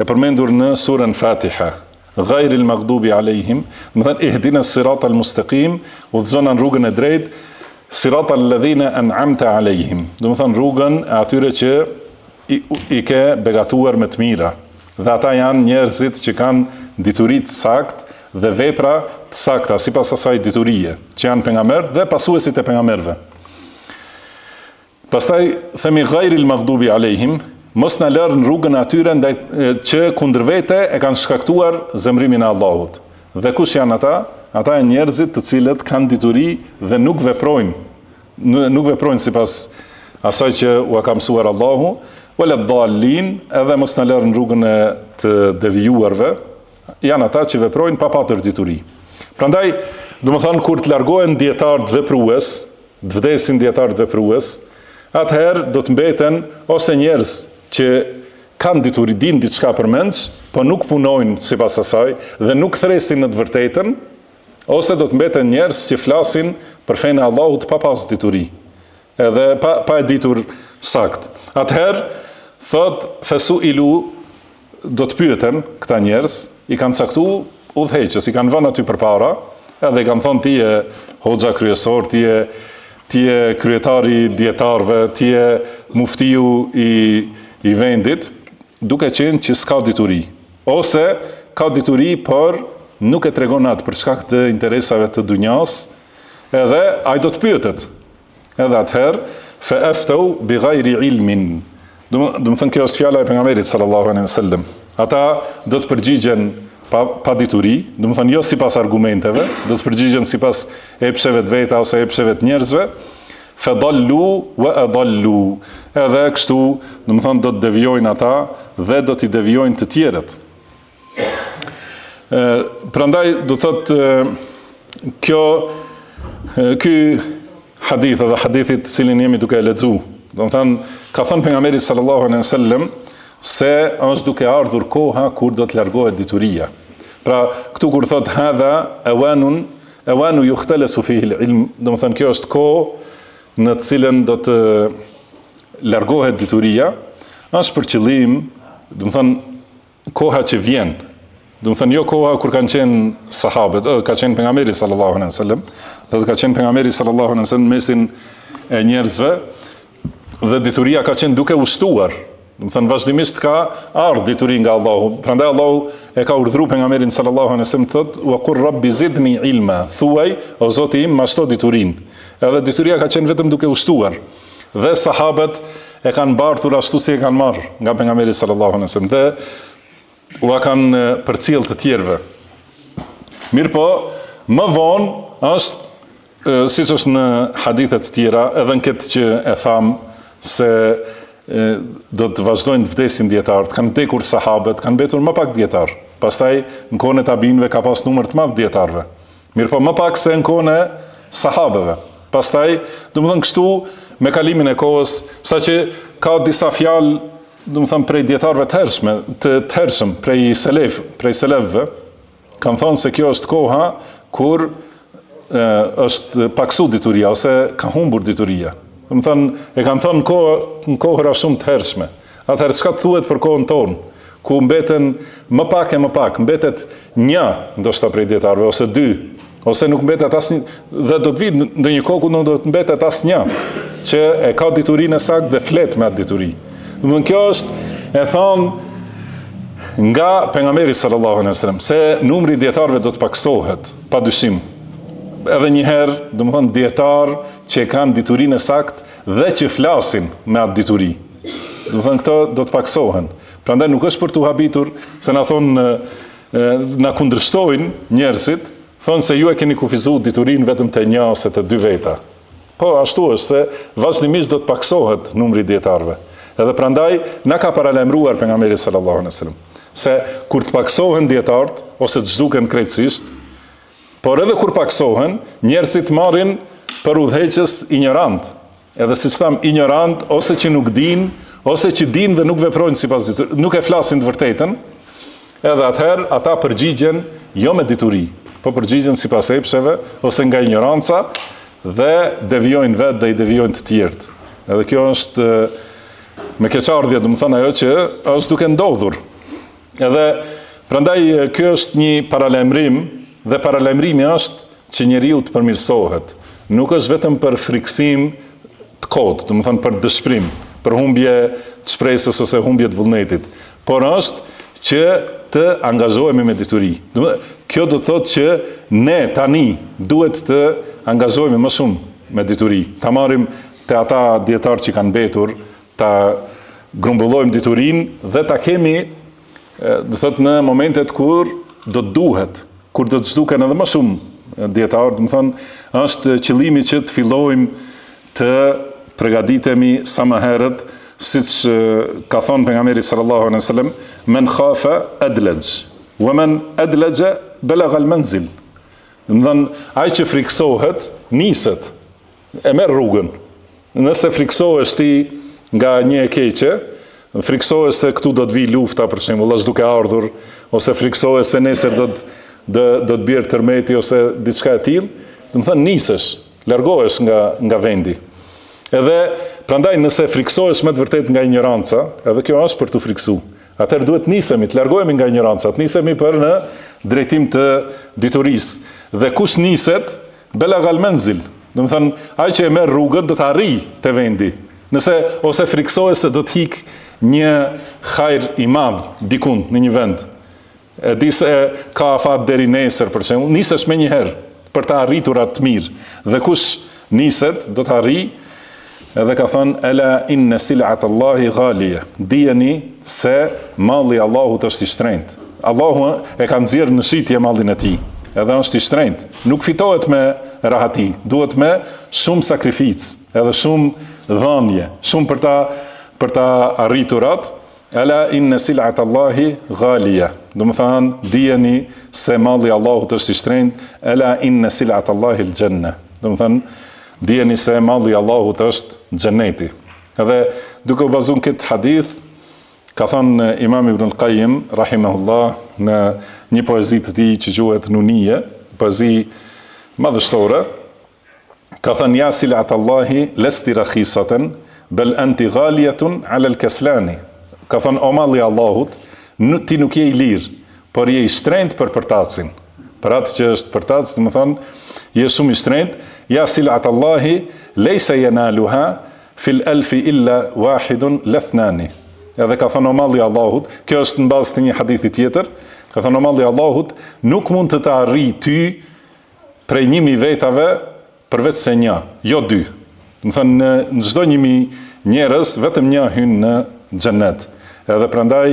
e përmendur në surën Fatiha, ghayril maghdubi alejhim, domethënë ihdina as-siratal mustaqim, udhëzon në rrugën e drejtë, siratal ladhina an'amta alejhim, domethënë rrugën e atyre që i ke begatuar me të mira. Dhe ata janë njerëzit që kanë dituri të saktë dhe vepra të sakta sipas asaj diturie, që janë pejgamberët dhe pasuesit e pejgamberëve. Pastaj themi ghayril maghdubi alejhim, mos na lër në rrugën e atyre që kundër vete e kanë shkaktuar zemrimin e Allahut. Dhe kush janë ata? Ata janë njerëzit të cilët kanë dituri dhe nuk veprojnë sipas asaj që u ka mësuar Allahu, wala dallin, edhe mos na lër në rrugën e të devijuarve, janë ata që veprojnë pa patër dituri. Prandaj, domethënë kur të largohen dietarët veprues, të vdesin dietarët veprues, atëherë do të mbeten ose njerëz që kanë dituri, din diçka përmendsh, po nuk punojnë sipas asaj dhe nuk thresin në të vërtetën, ose do të mbeten njerëz që flasin për fenë e Allahut pa pas dituri, edhe pa e ditur sakt. Atëherë thot fesuilu, do të pyeten këta njerëz, i kanë caktuar udhëheqës, i kanë vënë aty përpara, edhe i kanë thonë ti je hoxha kryesor, ti je kryetari dietarëve, ti je muftiu i vendit, duke qenë që s'ka dituri. Ose ka dituri, por nuk e tregon atë për shkak të interesave të dunjas, edhe ai do të pyetet. Edhe atëherë, fa aftau bi ghayri ilmin. Do të thënë kjo është fjala e pejgamberit sallallahu alaihi wasallam. Ata do të përgjigjen pa dituri, do të thënë jo sipas argumenteve, do të përgjigjen sipas epsheve të veta ose epsheve të njerëzve. Fadallu wa adallu. Edhe kështu, do të thënë do të devijojnë ata dhe do t'i devijojnë të tjerët. Prandaj do thotë ky hadith dhe hadithit cilin jemi duke e lexuar. Do të thënë ka thënë pejgamberi sallallahu alaihi wasallam se është duke ardhur koha kur do të largohet dituria. Pra këtu kur thot hadha awanu yukhtalasu fihi al-ilm, do të thënë kjo është kohë në të cilën do të largohet dituria, është për qëllim, do të thënë koha që vjen. Do të thënë jo koha kur kanë qenë sahabët, ka qenë pejgamberi sallallahu alaihi wasallam, dhe ka qenë pejgamberi sallallahu alaihi wasallam mesin e njerëzve dhe dituria ka qenë duke u shtuar. Do të thënë vazhdimisht ka ardhur dituri nga Allahu. Prandaj Allahu e ka urdhëruar pejgamberin sallallahu alaihi wasallam thotë wa qur rabbi zidni ilma, thuaj o Zoti im ma shto diturinë. Edhe dituria ka qenë vetëm duke u shtuar. Dhe sahabët e kanë bartur ashtu si e kanë marrë nga pejgamberi sallallahu alaihi wasallam dhe ua kanë përcjell të tjerëve. Mirë po, më vonë është siç është në hadithe të tjera, edhe në këtë që e tham se do të vazhdojnë të vdesin dietarët, kanë vdekur sahabët, kanë mbetur më pak dietar. Pastaj në kohën e tabinëve ka pas numër të madh dietarëve. Mirë po më pak se në kohën e sahabëve. Pastaj, domethënë kështu me kalimin e kohës, saqë ka disa fjalë, domethënë prej dietarëve të hershëm, prej selefëve, kanë thënë se kjo është koha kur është paksu dituria ose ka humbur dituria. E kanë thënë në kohëra shumë të hershme. Atëherë çka thuhet për kohën tonë, ku mbeten më pak, mbetet një ndoshta prej dietarëve ose dy, ose nuk mbetet asnjë, dhe do të vi ndonjë kohë ku nuk do të mbetet asnjë që e ka diturinë e saktë dhe flet me atë dituri. Domethënë kjo është e thënë nga pejgamberi sallallahu alaihi wasallam se numri i dietarëve do të paksohet, padyshim. Edhe një herë, domethënë dietar që e kanë diturinë e saktë dhe që flasin me atë dituri. Domethënë këto do të paksohen. Prandaj nuk është për tu habitur se na thonë na kundërshtojnë njerëzit, thonë se ju e keni kufizuar diturinë vetëm te një ose te dy veta. Po ashtu është se vazhdimisht do të paksohet numri i dietarëve. Edhe prandaj na ka paralajmëruar pejgamberi sallallahu alaihi wasallam se kur të paksohen dietarët ose të zhduken krejtësisht, por edhe kur paksohen, njerëzit marrin për udhëheqës ignorant. Edhe siç tham, ignorant ose që nuk din, ose që din dhe nuk veprojnë sipas diturisë, nuk e flasin të vërtetën. Edhe atëherë ata përgjigjen jo me dituri, po përgjigjen sipas epsheve ose nga ignoranca dhe devijojnë vetë dhe i devijojnë të tjerët. Edhe kjo është me keqardhje, domethënë ajo që është duke ndodhur. Edhe prandaj kjo është një paralajmërim. Dhe paralajmërimi është që njeriu të përmirësohet. Nuk është vetëm për friksim të kotë, domethënë për dëshpërim, për humbje të shpresës ose humbje të vullnetit, por është që të angazhohemi me dituri. Kjo do të thotë që ne tani duhet të angazhohemi më shumë me dituri. Ta marrim te ata dietar që kanë mbetur, ta grumbullojmë diturinë dhe ta kemi, do thotë në momentet kur do të duhet, kur do të zhduken edhe më shumë dietarë, do të thonë, është qëllimi që të fillojmë të përgatitemi sa më herët, siç ka thënë pejgamberi sallallahu alaihi wasallam, men khafa adlaj, wa man adlaja balagha al-manzil. Do të thonë, ai që friksohet, niset, e merr rrugën. Nëse friksohesh ti nga një e keqe, friksohesh se këtu do të vi lufta për shembull, as duke ardhur, ose friksohesh se nesër do të bjerë tërmeti ose diçka e tillë, do të thënë nisesh, largohesh nga vendi. Edhe prandaj nëse friksohesh me të vërtetë nga ignoranca, edhe kjo është për të friksuar. Atëherë duhet nisemi, të largohemi nga ignoranca, të nisemi për në drejtim të diturisë. Dhe kush niset, balagha al-manzil. Do të thënë, ai që e merr rrugën do të arrijë te vendi. Nëse ose friksohesh se do të hik një hajër i madh dikun në një vend, e di se ka afat deri nesër për shembull, nisesh më një herë për të arritur atë të mirë. Dhe kush niset do të arrijë. Edhe ka thënë ela inna sil'at Allahi ghaliya. Dijeni se malli i Allahut është i shtrenjtë. Allahu e ka nxjerrë në shitje mallin e tij. Edhe është i shtrenjtë. Nuk fitohet me rahati, duhet me shumë sakrificë, edhe shumë dhënje, shumë për ta arritur atë. Ela inna sil'at Allahi ghaliya. Do të thënë dijeni se malli i Allahut është i shtrenjtë. Ela inna sil'at Allahi al-janna. Do të thënë dijeni se malli i Allahut është xheneti. Edhe duke u bazuar këtë hadith, ka thënë Imam Ibn al-Qayyim rahimahullah në një poezi të tij që quhet Nunije, poezi madhështore, ka thënë ja sil'at Allahi lasti rakhisatan bel anti ghaliyatun ala al-kaslani. Ka thënë o malli Allahut, ti nuk je i lirë, por je i shtrenjtë për përtacin. Për atë që është përtac, do të thonë, je shumë i shtrenjtë, ja silat Allahi laysa yanaluha fil alfi illa wahidun lathnani. Edhe ka thënë o malli Allahut, kjo është në bazë të një hadithi tjetër, ka thënë o malli Allahut, nuk mund të arrijë ty prej 1000 vetave përveç se një, jo 2. Do të thonë në çdo 1000 njerëz vetëm një hyn në xhenet. Edhe prandaj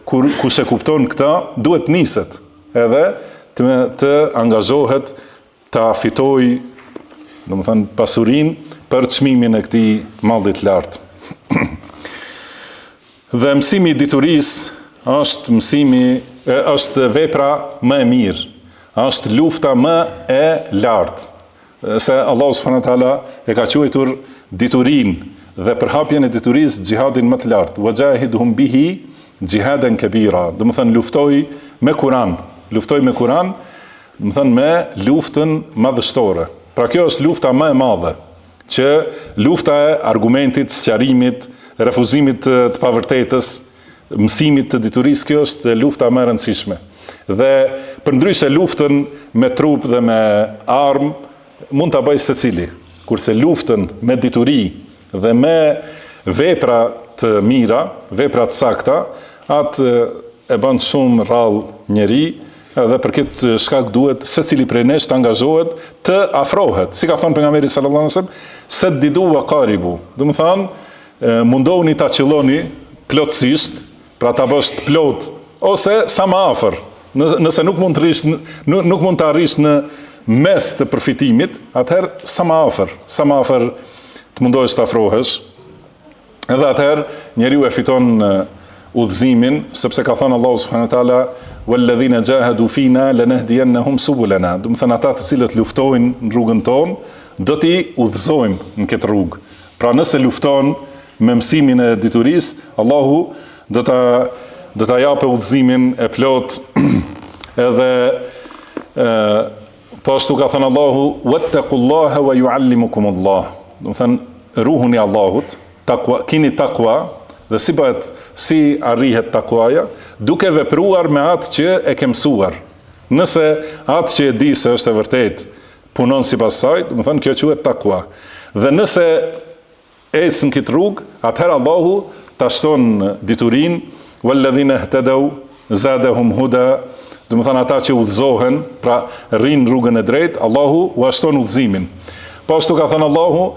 kush e kupton këtë, duhet niset edhe të angazhohet ta fitojë, domethënë pasurinë për çmimin e këtij malli të lartë. Dhe mësimi i diturisë është vepra më e mirë, është lufta më e lartë. Se Allah subhanahu wa taala e ka quajtur diturinë dhe përhapjen e diturisë xihadin më të lartë. Wajahidhum bihi jihadan kabira. Do të thënë luftoj me Kur'an, do të thënë me luftën madhështore. Pra kjo është lufta më e madhe, që lufta e argumentit, sqarimit, refuzimit të pavërtetës, mësimit të diturisë, kjo është lufta më e rëndësishme. Dhe përndryshe luftën me trup dhe me armë mund ta bëjë secili, kurse luftën me dituri dhe me vepra të mira, vepra të sakta, atë e bën shumë rrallë njeri, edhe për këtë shkak duhet secili prej nesh të angazhohet, të afrohet. Si ka thënë pejgamberi sallallahu alajhi wasallam, saddidu wa qaribu. Do të thonë, mundohuni ta qëlloni plotësisht, pra ta bësh të plot, ose sa më afër. Nëse nuk mund të arrish në mes të përfitimit, atëherë sa më afër të mundohesh të afrohesh. Edhe atëherë njeriu e fiton udhëzimin, sepse ka thënë Allahu subhanahu wa taala walladhina jahadu fina lanahdiyannahum subulana. Do të thënë ata të cilët luftojnë në rrugën tonë, do t'i udhëzojmë në këtë rrugë. Pra nëse lufton me mësimin e diturisë, Allahu do ta japë udhëzimin e plot. Edhe po ashtu ka thënë Allahu wattaqullaha wa yuallimukumullah. Do të thënë ruhuni Allahut, takwa, keni takwa. Dhe si arrihet takwaja, duke vepruar me atë që e ke mësuar. Nëse atë që e di se është e vërtet punon sipas saj, do të thonë kjo quhet takwa. Dhe nëse ecën në këtë rrugë, atëherë Allahu ta shton diturinë, walladhina ihtadaw zadahum huda, do të thonë ata që udhëzohen, pra rrin rrugën e drejtë, Allahu u shton udhëzimin. Po ashtu ka thënë Allahu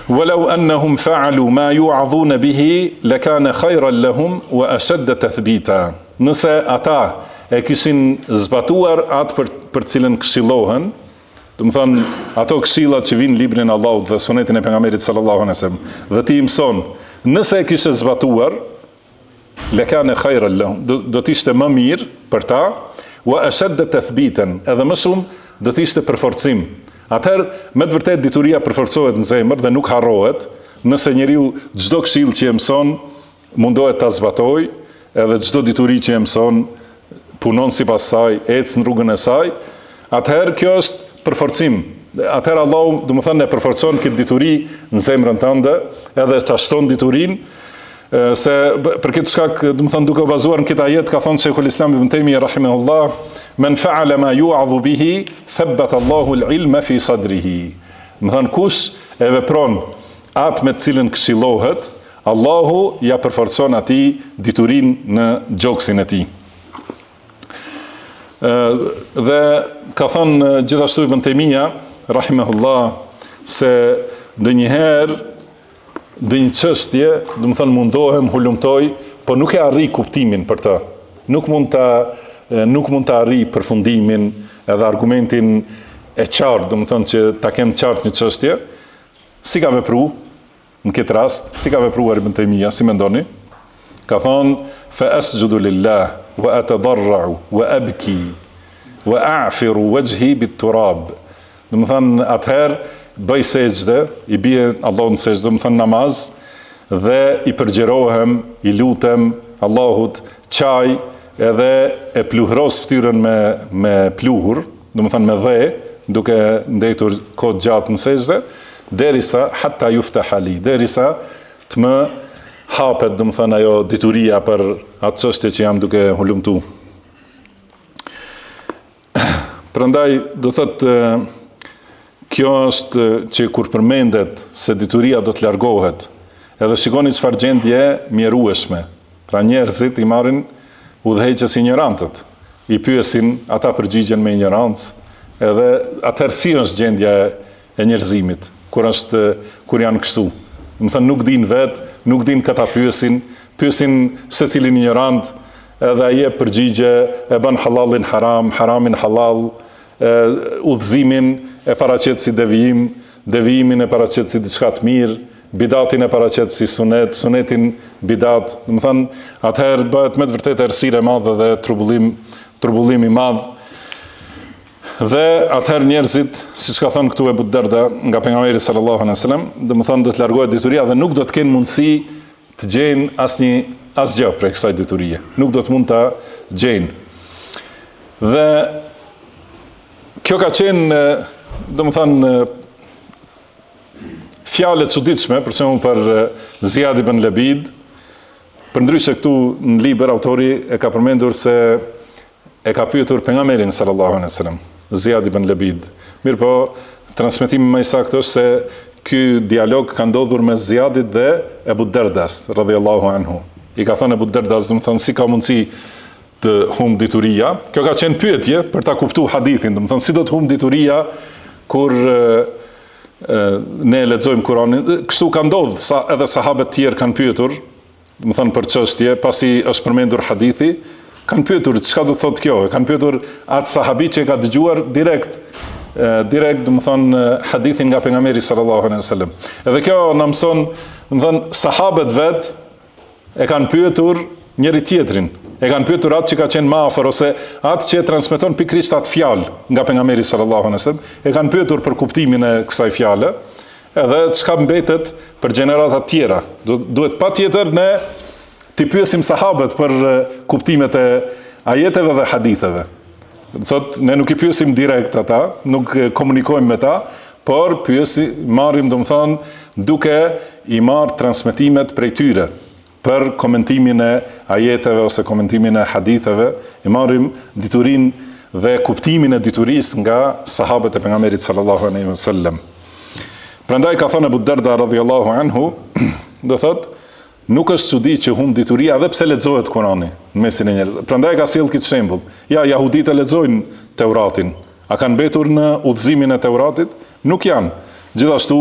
ولو أنهم فعلوا ما يوعظون به لكان خيرا لهم وأشد تثبيتا. Nëse ata e kishin zbatuar atë për cilën këshillohen, do të thonë ato këshillat që vinë librin e Allahut dhe sunetin e pejgamberit sallallahu alaihi wasallam, dhe ti mëson, nëse e kishe zbatuar, lekane khayran lahum, do të ishte më mirë për ta, wa ashadda tathbitan, edhe më shumë do të ishte përforcim. Atëherë, me të vërtet dituria përforcohet në zemër dhe nuk harrohet, nëse njeriu çdo këshill që e mëson mundohet ta zbatojë, edhe çdo dituri që e mëson punon sipas saj, ecë në rrugën e saj, atëherë kjo është përforcim. Atëherë Allahu, do të thënë, e përforcon këtë dituri në zemrën tënde, edhe ta shton diturinë, se për këtë shkak, do të thënë, duke u bazuar në këtë ajet, ka thënë Sheikhul Islam Ibn Taymiyah rahimahullah, men fa'ala ma yu'adhu bihi thabbata Allahu al-ilma fi sadrihi. Do të thënë, kush e vepron atë me të cilën këshillohet, Allahu ja përforcon atij diturinë në gjoksin e tij. Dhe ka thënë gjithashtu Ibn Taymiyah rahimahullah se ndonjëherë një çështje, do të thënë, mundohem, hulumtoj, po nuk e arri kuptimin për të. Nuk mund ta arri përfundimin edhe argumentin e qartë, do të thënë që ta kem qartë një çështje. Si ka vepruar në këtë rast? Si ka vepruar Ibn Taymiyah, si mendoni? Ka thonë fa asjudu lillah wa atadarra'u wa abki wa a'firu wajhi bit-turab. Do të thënë atëherë bëj sejdë, i bie Allahut në sejdë, do të thënë namaz, dhe i përgjerohem, i lutem Allahut, qaj, edhe e pluhros fytyrën me pluhur, do të thënë me dhe, duke ndetur kohë gjatë në sejdë, derisa hatta yuftaha li, derisa të më hapet, do të thënë, ajo dituria për atë çështje që jam duke hulumtu. Prandaj do thotë kjo është që kur përmendet se dituria do të largohet, edhe shikoni çfarë gjendje mjerueshme. Pra njerëzit i marrin udhëheqës ignorantët, i pyesin, ata përgjigjen me ignorancë, edhe atëherë si është gjendja e njerëzimit kur janë kështu. Do të thënë nuk din vet, nuk din këta pyesin secilin ignorant, edhe ai e përgjigje, e bën halalin haram, haramin halal, udhëzimin e paraqet si devijim, devijimin e paraqet si diçka të mirë, bidatin e paraqet si sunet, sunetin bidat. Do të thënë, atëherë bëhet me të vërtetë errësirë e madhe dhe trurbullim i madh. Dhe atëherë njerëzit, siç ka thënë këtu Ebu Derda nga pejgamberi sallallahu alaihi wasallam, do të thonë do të largohet dituria dhe nuk do të kenë mundësi të gjejnë asgjë prej kësaj diturie. Nuk do të mund ta gjejnë. Dhe kjo ka qenë, do të thonë, fjalë e çuditshme, për shembull për Ziyad ibn Labid. Përndryshe këtu në libër autori e ka përmendur se e ka pyetur pejgamberin sallallahu alaihi wasallam, Ziyad ibn Labid. Mirë po, transmetimi më i saktë është se ky dialog ka ndodhur mes Ziyadit dhe Ebu Derdas, radhiyallahu anhu. I ka thënë Ebu Derdas, do të thonë, si ka mundësi të humb dituria. Kjo ka qenë pyetje për ta kuptuar hadithin, do të thonë, si do të humb dituria kur ne lexojmë Kur'anin. Kështu ka ndodhur, edhe sahabët tjerë kanë pyetur, do të thonë, për çështje, pasi është përmendur hadithi, kanë pyetur çka do të thotë kjo, kanë pyetur atë sahabi që ka dëgjuar direkt, do të thonë, hadithin nga pejgamberi sallallahu alaihi wasallam. Edhe kjo na mëson, do të thonë, sahabët vet e kanë pyetur njëri tjetrin, e kanë pyetur atë që ka qenë më afër, ose atë që transmeton pikërisht atë fjalë nga pejgamberi sallallahu alaihi wasallam, e kanë pyetur për kuptimin e kësaj fjale, edhe çka mbetet për gjenerata të tjera. Duhet patjetër ne t'i pyesim sahabët për kuptimet e ajeteve dhe haditheve. Thot, ne nuk i pyesim direkt ata, nuk komunikojmë me ta, por marrim, do të thonë, duke i marrë transmetimet prej tyre për komentimin e ajeteve ose komentimin e haditheve, i marrim diturin dhe kuptimin e diturisë nga sahabët e pejgamberit sallallahu alaihi wasallam. Prandaj ka thënë Abu Darda radhiyallahu anhu, do thotë, nuk është çudi që humb dituria edhe pse lexohet Kurani në mesin e njerëzve. Prandaj ka sjell këtë shembull. Ja, jahudit e lexojnë Teuratin. A kanë mbetur në udhëzimin e Teuratit? Nuk janë. Gjithashtu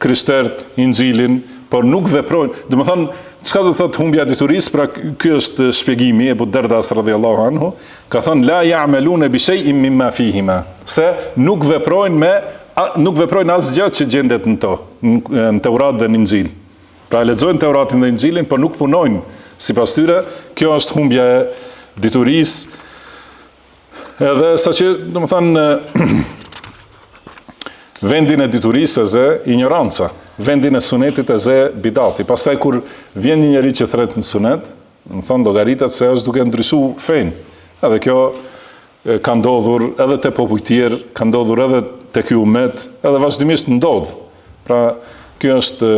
krishterët Injilin, por nuk veprojnë. Do të thonë, çka do të thotë humbja e diturisë? Pra ky është shpjegimi e Abu Dardas radhiyallahu anhu. Ka thënë la ya'maluna bi shay'in mimma fihima. Se nuk veprojnë asgjë që gjendet në Teurat dhe në Injil. Pra lexojnë Teuratin dhe Injilin, por nuk punojnë sipas tyre. Kjo është humbja e diturisë. Edhe saqë, do të thonë, vendin e diturisë e zë ignoranca, vendin e sunetit e zë bidati. Pastaj kur vjen një njeri që thret në sunet, do të thonë, llogaritet se është duke ndryshuar fenë. Edhe kjo ka ndodhur edhe te popujt tjerë, ka ndodhur edhe te ky umet, edhe vazhdimisht ndodh. Pra kjo është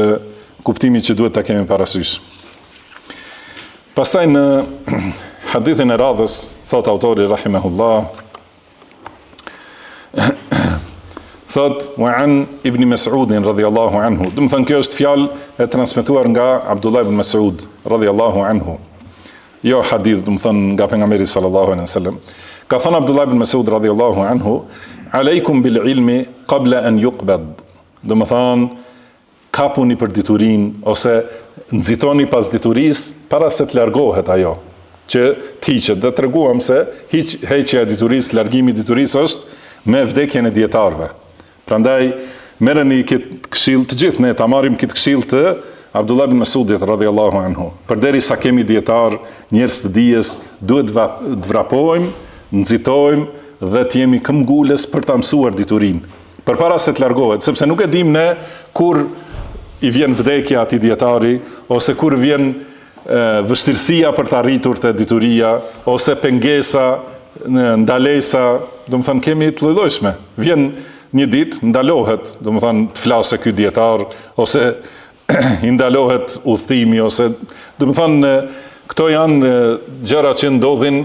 kuptimi që duhet ta kemi parasysh. Pastaj në hadithin e radhës, thot autori rahimahullah, thot wa an ibn Mas'ud radhiyallahu anhu. Do të thonë kjo është fjalë e transmetuar nga Abdullah ibn Mas'ud radhiyallahu anhu. Jo hadith, do të thonë, nga pejgamberi sallallahu alaihi wasallam. Ka thënë Abdullah ibn Mas'ud radhiyallahu anhu, aleikum bil ilmi qabla an yuqbad. Do të thonë, kapuni për diturin, ose nxitoni pas diturisë para se të largohet ajo, që të hiqet. Dhe treguam se heqja e diturisë, largimi i diturisë është me vdekjen e dietarëve. Prandaj merreni këtë këshill të gjithë, ne ta marrim këtë këshill të Abdullah ibn Mas'udit radhiyallahu anhu. Përderisa kemi dietar, njerëz të dijes, duhet të vrapojmë, nxitojmë dhe të jemi këmbgulës për ta mësuar diturinë, përpara se të largohet, sepse nuk e dim ne kur i vjen vdekja atij dietari, ose kur vjen vështirësia për të arritur te dituria, ose pengesa, ndalesa, do të thënë kemi të lloj-llojshme. Vjen një ditë ndalohet, domethënë të flasë ky dietar ose i ndalohet udhëtimi ose domethënë këto janë gjëra që ndodhin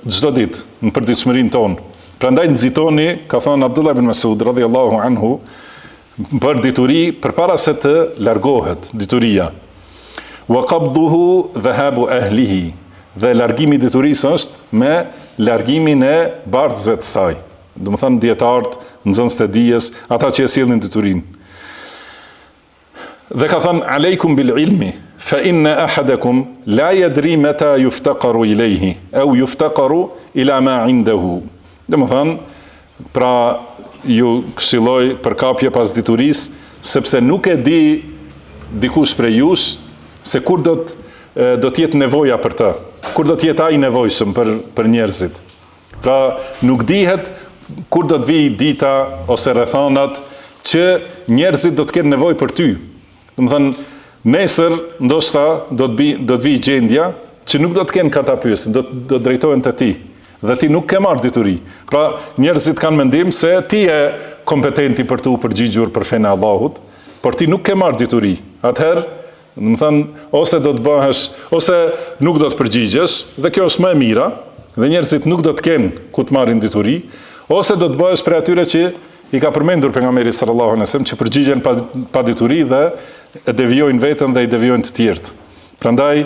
çdo ditë në përditshmërinë tonë. Prandaj nxitoni, ka thënë Abdullah ibn Mas'ud radhiyallahu anhu, për dituri përpara se të largohet dituria. Wa qabduhu dhahabu ahlihi. Dhe largimi i diturisë është me largimin e bardhësve të saj. Domethënë dietarët, nxënësit e dijes, ata që e sillnin diturinë. Dhe ka thënë alejkum bil ilmi, fa inna ahadakum la yadri mata yuftaqaru ilayhi aw yuftaqaru ila ma indahu. Domethënë, pra ju këshilloj përkapje pas diturisë, sepse nuk e di dikush prej jush se kur do të jetë nevoja për të, kur do të jetë ai nevojshëm për njerëzit. Pra nuk dihet kur do të vijë dita ose rrethanat që njerëzit do të kenë nevojë për ty. Domethënë, nesër ndoshta do të vijë gjendja që nuk do të kenë këta pyetje, do të drejtohen te ti. Dhe ti nuk ke marrë dituri. Pra njerëzit kanë mendim se ti je kompetenti për të u përgjigjur për fenë e Allahut, por ti nuk ke marrë dituri. Atëherë, domethënë, ose do të bëhesh, ose nuk do të përgjigjesh, dhe kjo është më e mira, dhe njerëzit nuk do të kenë ku të marrin dituri, ose do të bëhesh prej atyre që i ka përmendur pejgamberi sallallahu alejhi dhe sellem që përgjigjen pa dituri dhe e devijojnë veten dhe i devijojnë të tjerët. Prandaj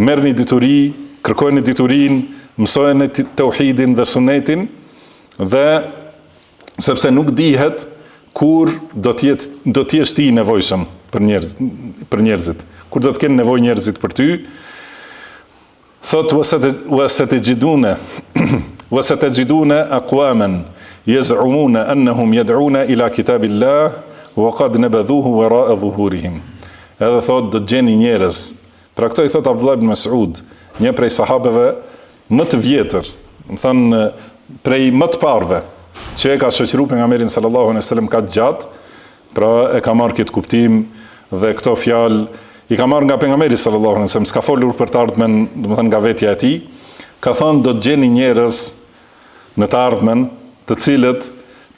merrni dituri, kërkojeni diturinë, mësojeni tauhidin dhe sunetin, dhe sepse nuk dihet kur do të jesh ti i nevojshëm për njerëzit, kur do të kenë nevojë njerëzit për ty. Thot wasatajiduna aqwaman yaz'umuna annahum yad'una ila kitabillah wa qad nabadhuhu wara'a dhuhurihim. Edhe thot do të gjeni njerëz. Pra këto i thot Abdullah ibn Mas'ud, një prej sahabeve më të vjetër, më thënë prej më të parëve, që e ka shoqëruar pejgamberin sallallahu alejhi dhe sellem ka gjatë, pra e ka marrë këtë kuptim dhe këto fjalë i ka marrë nga pejgamberi sallallahu alejhi dhe sellem, s'ka folur për të ardhmen, domethënë nga vetja e tij. Ka thënë do të gjeni njerëz në të ardhmen, të cilët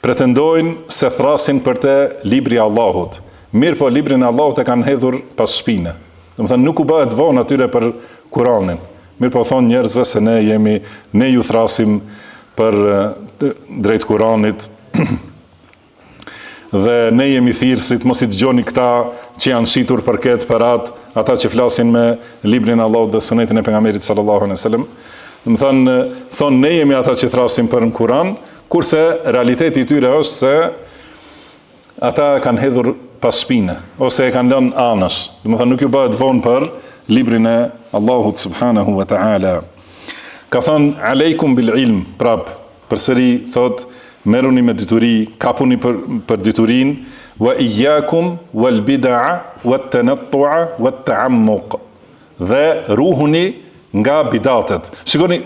pretendojnë se thrasin për te libri i Allahut. Mirë po librin e Allahut e kanë hedhur pas shpine. Domethënë nuk u bëhet vonë atyre për Kur'anin. Mirë po thonë njerëzve se ne ju thrasim për drejt Kur'anit dhe ne jemi thirrësit, mos i dëgjoni këta që janë shitur për këtë, për atë, ata që flasin me librin e Allahut dhe sunetin e pejgamberit sallallahu alejhi dhe sellem. Domethënë thonë ne jemi ata që thrasim për në Kur'an, kurse realiteti i tyre është se ata kanë hedhur pas shpine, ose e kanë lënë anësh. Domethënë nuk ju bëhet vonë për librin e Allahut subhanahu wa ta'ala. Ka thënë alejkum bil ilm, prap, përsëri thot, merruni me dituri, kapuni për diturin, wa iyyakum wal bid'a wat tanattu'a wat ta'ammuq. Dhe ruhuni nga bidatet. Shikoni,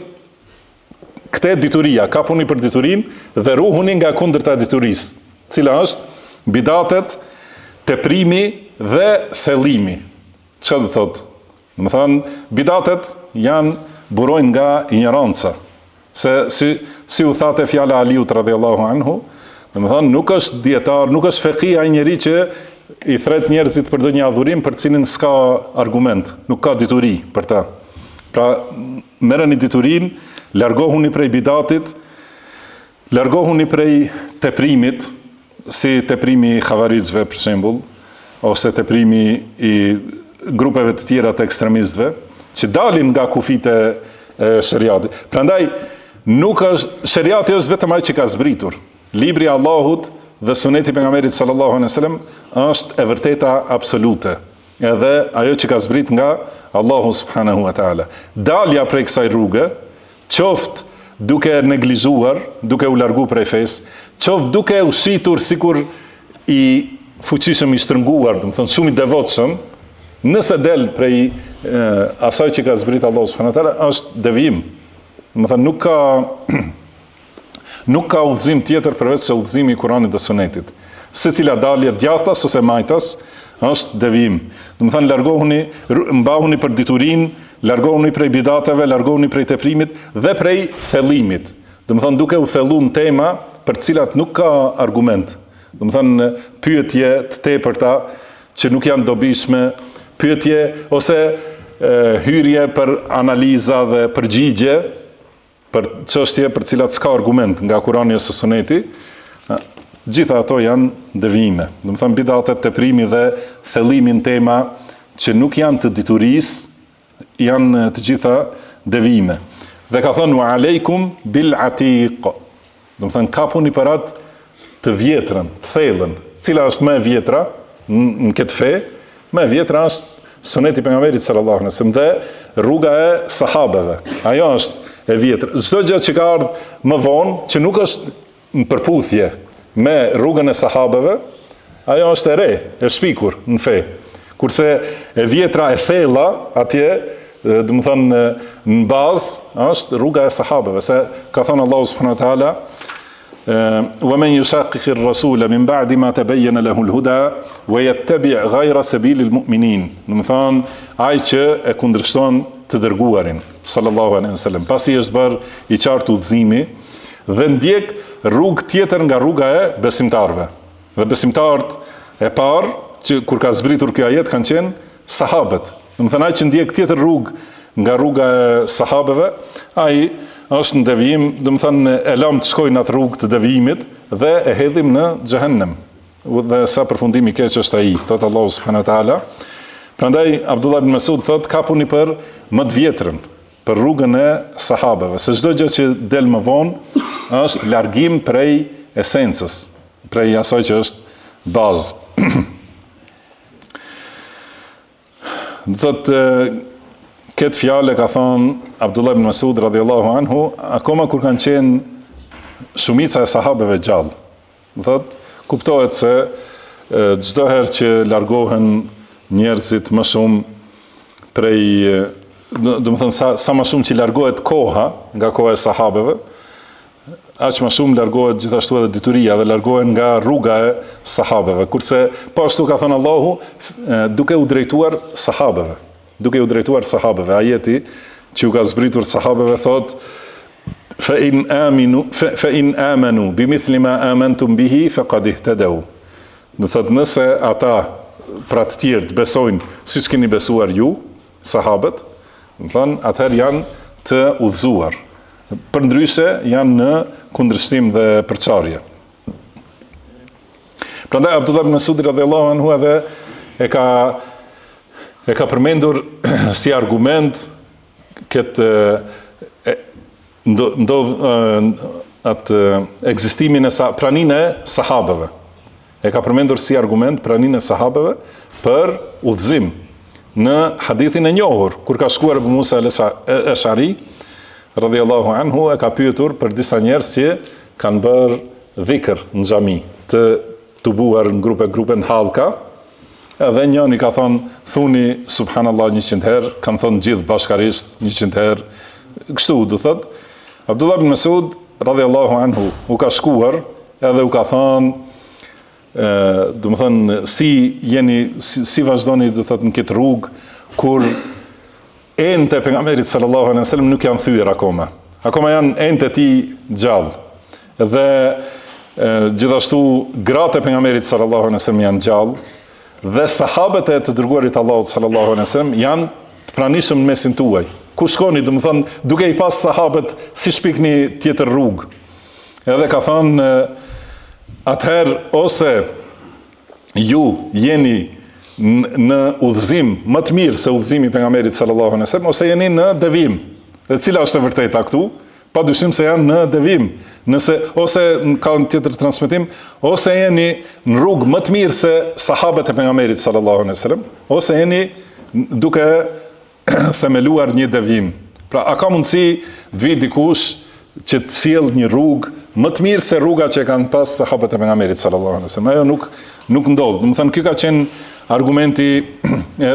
këtë dituria, kapuni për diturin dhe ruhuni nga kundërta e diturisë, cila është bidatet, teprimi dhe thellimi. Çfarë do thotë? Më thënë, bidatet burojnë nga ignoranca. Se si u thate fjala Aliut radhiyallahu anhu, më thënë, nuk është dietar, nuk është fekih ai njeri që i thret njerëzit për ndonjë adhurim për cilin s'ka argument, nuk ka dituri për ta. Pra, merreni diturin, largohuni prej bidatit, largohuni prej teprimit, si teprimi i xhavarixhve për shembull, ose teprimi i grupeve të tjera të ekstremistëve, që dalin nga kufit e shariatit. Prandaj, nuk është, shariati është vetëm ai që ka zbritur. Libri i Allahut dhe suneti pejgamberit sallallahu alejhi dhe sellem është e vërteta absolute. Edhe ajo që ka zbrit nga Allahu subhanahu wa taala. Dalja prej kësaj rruge, qoftë duke neglizhuar, duke u larguar prej fesë, qoftë duke u shitur sikur i fuqishëm i shtrënguar, domethënë shumë i devotshëm, nëse del prej asaj që ka zbrit Allahu subhanahu wa taala, është devijim. Domethënë nuk ka udhëzim tjetër përveç se udhëzimi i Kuranit dhe Sunetit. Secila dalje djathtas ose majtas është devijim. Domethënë largohuni, mbahuni për diturinë, largohuni prej bidateve, largohuni prej teprimit dhe prej thellimit. Domethënë duke u thelluar tema për të cilat nuk ka argument. Do të thënë pyetje të tepërta që nuk janë dobishme, pyetje ose hyrje për analiza dhe përgjigje për çështje për cilat s'ka argument nga Kurani ose Suneti, gjitha ato janë devijime. Do të thënë bidatet, teprimi dhe thellimi në tema që nuk janë të diturisë, janë të gjitha devijime. Dhe ka thënë wa aleikum bil atiq. Do të thënë kapuni për atë të vjetrën, të thellën, cila është më e vjetra në këtë fe, më e vjetra është Suneti pejgamberit sallallahu alaihi wasallam dhe rruga e sahabeve. Ajo është e vjetër. Çdo gjë që ka ardhur më vonë, që nuk është në përputhje me rrugën e sahabeve, ajo është e re, e shpikur në fe. Kurse e vjetra e thella, atje, do të thënë në bazë, është rruga e sahabeve, se ka thënë Allahu subhanahu wa taala ومن يشاقق الرسول من بعد ما تبين له الهدى ويتبع غير سبيل المؤمنين. Do të thonë ai që e kundërshton të dërguarin sallallahu alaihi wasallam, pasi është bërë i qartë udhëzimi dhe ndjek rrugë tjetër nga rruga e besimtarëve. Dhe besimtarët e parë që kur ka zbritur ky ajet kanë qenë sahabët. Do të thonë ai që ndjek tjetër rrugë nga rruga e sahabeve, ai është në devijim, do të thënë e lëm të shkojnë atë rrugë të devijimit dhe e hedhim në xhehenem. Dhe sa përfundimi i keq është ai, thot Allahu subhanahu wa taala. Prandaj Abdullah ibn Mas'ud thot kapuni për më të vjetrën, për rrugën e sahabeve, se çdo gjë që del më vonë është largim prej esencës, prej asaj që është bazë. Thot këtë fjalë ka thonë Abdullah ibn Mas'ud radhiyallahu anhu, akoma kur kanë qenë shumica e sahabeve gjallë. Thot, kuptohet se çdo herë që largohen njerëzit më shumë prej, do të thënë sa më shumë që largohet koha nga koha e sahabeve, aq më shumë largohet gjithashtu edhe dituria dhe largohen nga rruga e sahabeve. Kurse po ashtu ka thënë Allahu, duke u drejtuar sahabeve. Duke u drejtuar sahabeve, ajeti që u ka zbritur sahabeve thot fa in amanu bimithli ma amantum bihi faqad ihtadaw. Do thot nëse ata pra të tjerë të besojnë siç keni besuar ju, sahabët, do thon atëherë janë të udhëzuar. Përndryshe janë në kundërshtim dhe përçarje. Prandaj Abdullah ibn Mas'ud radhiyallahu anhu edhe e ka përmendur si argument këtë atë ekzistimin e praninë e sahabeve. E ka përmendur si argument praninë e sahabeve për udhëzim në hadithin e njohur, kur ka shkuar Abu Musa al-Ash'ari radhiyallahu anhu, e ka pyetur për disa njerëz që kanë bërë dhikr në xhami, të tubuar në grupe në hallka. Edhe njëri ka thonë, thuni subhanallah 100 herë, kanë thonë gjithë bashkarisht 100 herë, kështu do thot. Abdullah ibn Mas'ud radhiyallahu anhu u ka shkuar edhe u ka thonë, do të thënë si vazhdoni do thot në këtë rrugë kur ente pejgamberit sallallahu alaihi wasallam nuk janë thyer akoma. Akoma janë ente ti gjallë. Dhe gjithashtu gratë e pejgamberit sallallahu alaihi wasallam janë gjallë. Dhe sahabët e të dërguarit Allahut sallallahu alaihi wasallam janë të pranishëm në mesin tuaj. Ku shkoni, do të thonë, duke i pas sahabët si shpikni tjetër rrugë. Edhe ka thënë atëherë ose ju jeni në udhëzim më të mirë se udhëzimi i pejgamberit sallallahu alaihi wasallam, ose jeni në devijim. Dhe cila është e vërteta këtu? Padyshim se janë në devijim. Ose ka një tjetër transmetim, ose jeni në rrugë më të mirë se sahabët e pejgamberit sallallahu alaihi wasallam, ose jeni duke themeluar një devijim. Pra, a ka mundësi të vi dikush që të sjellë një rrugë më të mirë se rruga që kanë pas sahabët e pejgamberit sallallahu alaihi wasallam? Ajo nuk ndodh. Do të thënë, ky ka qenë argumenti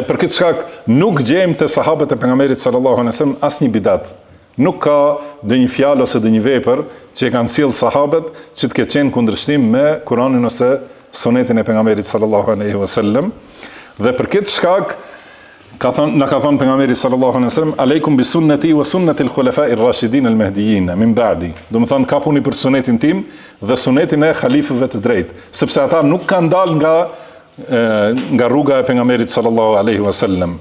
për këtë shkak nuk gjejmë te sahabët e pejgamberit sallallahu alaihi wasallam asnjë bidat. Nuk ka dhe një fjalë ose dhe një vepër që e kanë sjellë sahabët që të ketë qenë kundërshtim me Kur'anin ose Sunetin e pejgamberit sallallahu alaihi wasallam. Dhe për këtë shkak na ka thonë pejgamberi sallallahu alaihi wasallam, aleikum bi sunnati wa sunnati al-khulafa'ir rashidin al-mahdiyyin min ba'di. Do të thonë kapuni për sunetin tim dhe sunetin e halifëve të drejtë, sepse ata nuk kanë dalë nga rruga e pejgamberit sallallahu alaihi wasallam.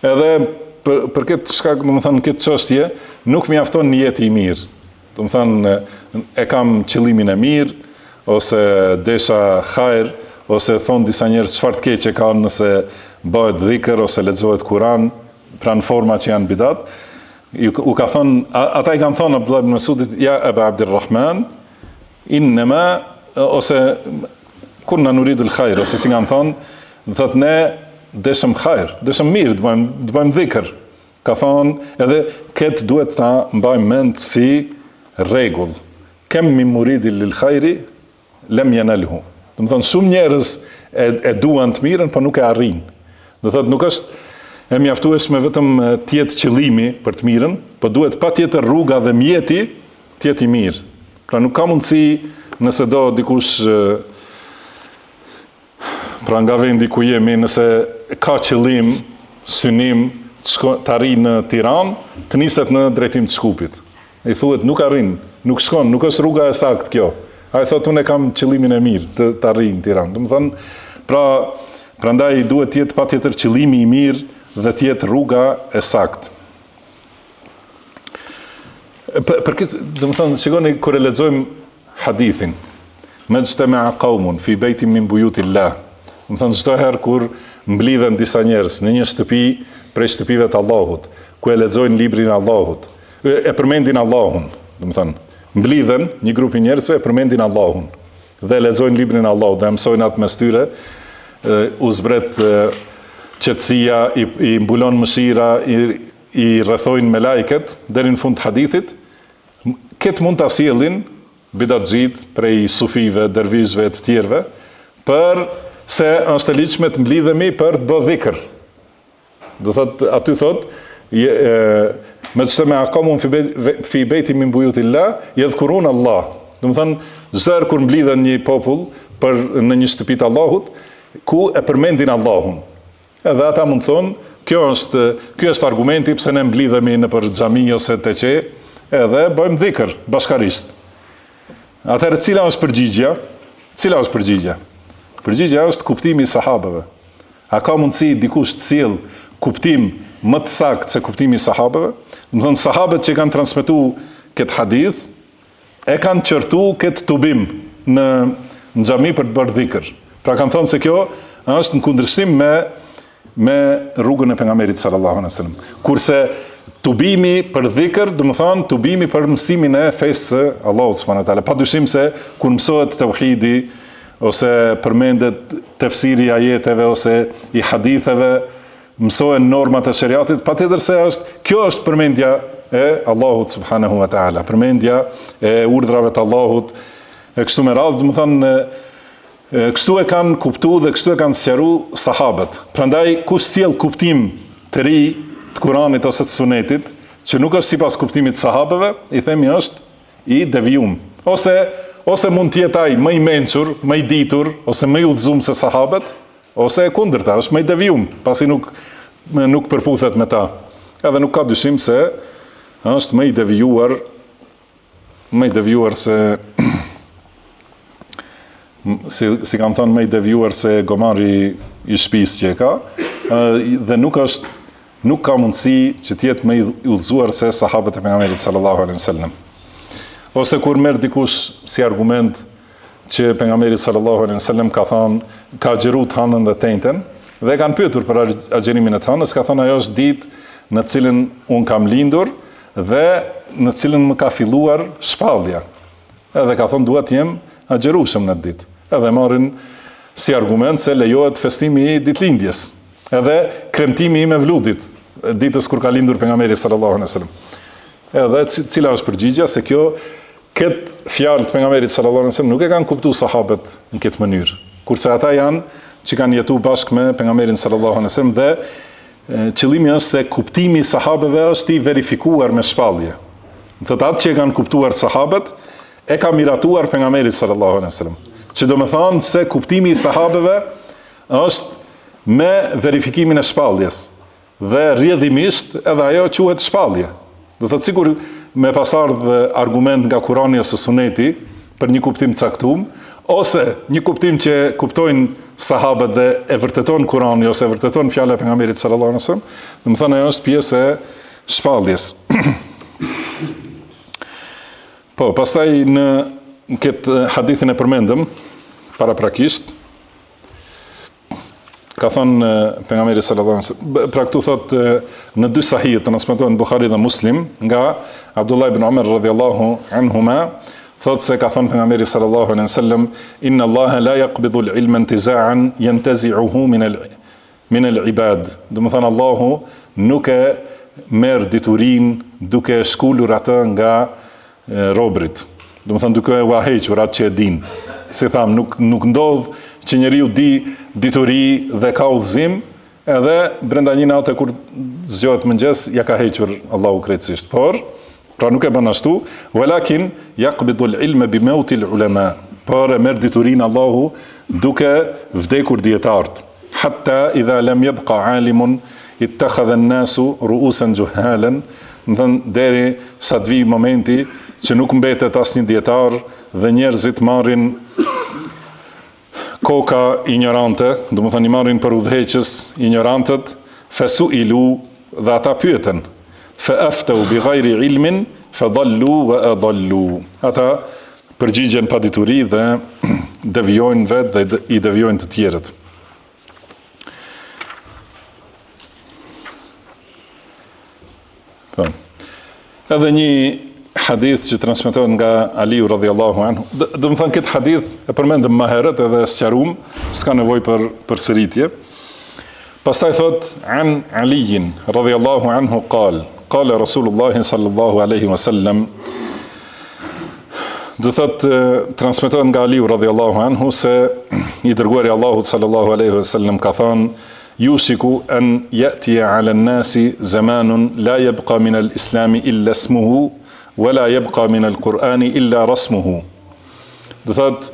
Edhe për këtë shkak, do të thonë këtë çështje nuk mjafton niyeti i mirë. Do të thonë e kam qëllimin e mirë ose desha hajër, ose thonë disa njerëz çfarë të keqe ka nëse bëhet dhikr ose lexohet Kur'an, pranë forma që janë bidat. U ka thonë, ata i kanë thonë Abdullah ibn Mas'udit, ja Aba Abdurrahman, innama, ose kunna nuridu l-khajr, ose si kanë thonë, dhe thotë ne deshëm hajër, deshëm mirë, të bëjmë dhikr. Ka thonë, edhe këtë duhet ta mbajmë mend si rregull. Kem min muridin lil khajri, lem yanalhu. Do të thonë shumë njerëz e duan të mirën, por nuk e arrin. Do thotë nuk është e mjaftueshme vetëm të jetë qëllimi për të mirën, por duhet patjetër rruga dhe mjeti të jetë i mirë. Pra nuk ka mundësi nëse do dikush pra nga vendi ku jemi, nëse ka qëllim, synim të arrijë në Tiranë, të niset në drejtim të Shkupit. I thuhet nuk arrin, nuk shkon, nuk është rruga e saktë kjo. Ai thotë unë kam qëllimin e mirë të arrijë në Tiranë. Do të thonë, prandaj duhet të jetë patjetër qëllimi i mirë dhe të jetë rruga e saktë. Për këtë, do të thonë, shikoni kur e lexojmë hadithin, majtama'a qaumun fi baytin min buyutillah. Do të thonë çdo herë kur mblidhen disa njerëz në një shtëpi prej shtëpive të Allahut, ku e lexojnë librin e Allahut, e përmendin Allahun, do të thonë, mblidhen një grupi njerëzve e përmendin Allahun dhe lexojnë librin e Allahut dhe mësojnë atë mes tyre, u zbret qetësia, i mbulon mëshira, i rrethojnë me lajket deri në fund të hadithit. Këtë mund ta sjellin bidatxhit prej sufive, dervishëve të tjerëve, për se është e ligjshme të mblidhemi për të bërë dhikr. Do thotë, aty thotë, majtama'a qaumun fi baytin min buyutillah yadhkurun Allah. Do të thonë, çdo herë kur mblidhen një popull në një shtëpi të Allahut, ku e përmendin Allahun. Edhe ata mund thonë, ky është argumenti pse ne mblidhemi nëpër xhami ose teqe, edhe bëjmë dhikr bashkarisht. Atëherë cila është përgjigjja? Cila është përgjigjja? Përgjigjja është kuptimi i sahabëve. A ka mundësi dikush të sjell kuptim më të saktë se kuptimi i sahabëve? Do të thonë, sahabët që kanë transmetuar këtë hadith e kanë qërtu këtë tubim në xhami për të bërë dhikr. Pra kanë thonë se kjo është në kundërshtim me rrugën e pejgamberit sallallahu alaihi wasallam. Kurse tubimi për dhikr, do të thonë tubimi për mësimin e fesë së Allahut subhanahu wa taala. Padyshim se kur mësohet tauhidi ose përmendet tefsiri i ajeteve ose i haditheve, mësohen normat e shariatit, patjetër se kjo është përmendja e Allahut subhanahu wa taala, përmendja e urdhrave të Allahut, e kështu me radhë, do të thonë, kështu e kanë kuptuar dhe kështu e kanë sqaruar sahabët. Prandaj kush sjell kuptim të ri të Kuranit ose të Sunetit, që nuk është sipas kuptimit të sahabëve, i themi është i devijum. Ose mund të jetë ai më i mençur, më i ditur, ose më i udhëzuar se sahabët, ose e kundërta, është më i devijum, pasi nuk përputhet me ta. Edhe nuk ka dyshim se është më i devijuar se si kanë thënë, më i devijuar se gomari i shtëpisë që e ka, dhe nuk ka mundësi që të jetë më i udhëzuar se sahabët e pejgamberit sallallahu alaihi wasallam. Ose kur merr dikush si argument që pejgamberi sallallahu alaihi wasallam ka thënë, ka xheru hanën dhe tenten, dhe kanë pyetur për agjerimin e hanës, ka thënë ajo është ditë në cilën un kam lindur dhe në cilën më ka filluar shpallja. Edhe ka thënë dua të jem agjerueshëm në ditë. Edhe marrin si argument se lejohet festimi i ditëlindjes, edhe kremtimi i mevludit, ditës kur ka lindur pejgamberi sallallahu alaihi wasallam. Edhe cila është përgjigjja se këtë fjalë të pejgamberit sallallahu alaihi wasallam nuk e kanë kuptuar sahabët në këtë mënyrë. Kurse ata janë që kanë jetuar bashkë me pejgamberin sallallahu alaihi wasallam dhe qëllimi është se kuptimi i sahabëve është i verifikuar me shpallje. Do të thotë që e kanë kuptuar sahabët, e ka miratuar pejgamberi sallallahu alaihi wasallam. Që do të thonë se kuptimi i sahabëve është me verifikimin e shpalljes. Dhe rrjedhimisht edhe ajo quhet shpallje. Do thotë sikur me pasardhë argument nga Kurani ose Suneti për një kuptim caktuar, ose një kuptim që kuptojnë sahabët dhe e vërteton Kurani ose e vërteton fjala e pejgamberit sallallahu alaihi wasallam, do të thonë ajo është pjesë e shpalljes. Po, pastaj në këtë hadithin e përmendëm paraprakisht, ka thonë pejgamberi sallallahu alaihi wasallam, pra këtu thotë në dy sahih transmetohen Buhari dhe Muslim nga Abdullah ibn Umar radhiyallahu anhuma, thotë se ka thonë pejgamberi sallallahu alaihi wasallam, inna Allaha la yaqbidu al-ilma intiza'an yantazi'uhu min al-ibad. Do të thonë Allahu nuk e merr diturinë duke shkulur atë nga robrit. Do të thonë duke u hequr atë që e din. Si tham, nuk ndodh që njeriu di dituri dhe ka udhëzim, edhe brenda një nate kur zgjohet mëngjes ja ka hequr Allahu krejtësisht. Por, pra nuk e bën ashtu, walakin yaqbidu al-ilma bi mauti al-ulama. Por e merr diturinë Allahu duke vdekur dietarët. Hatta idha lam yabqa alimun ittakhadha an-nasu ru'usan juhalan, deri sa të vijë momenti që nuk mbetet asnjë dietar dhe njerëzit marrin koka ignorante, do të thonë i marrin për udhëheqës ignorantët, fasu'ilu dhe ata pyeten, fa aftau bi ghairi ilmin fa dallu wa adallu. Ata përgjigjen pa dituri dhe devijojnë vetë dhe i devijojnë të tjerët. Po. Edhe një hadith që transmetohet nga Aliu radhiyallahu anhu. Do të thonë këtë hadith e përmendëm më herët edhe sqaruam, s'ka nevojë për përsëritje. Pastaj thot an Ali radhiyallahu anhu qala Rasulullah sallallahu alaihi wasallam. Do thot transmetohet nga Aliu radhiyallahu anhu se i dërguari Allahut sallallahu alaihi wasallam ka thënë yushiku an ya'ti 'ala an-nasi zamanun la yabqa min al-islam illa ismuhu wala yabqa min al-Qur'ani illa rasmuhu. Do thot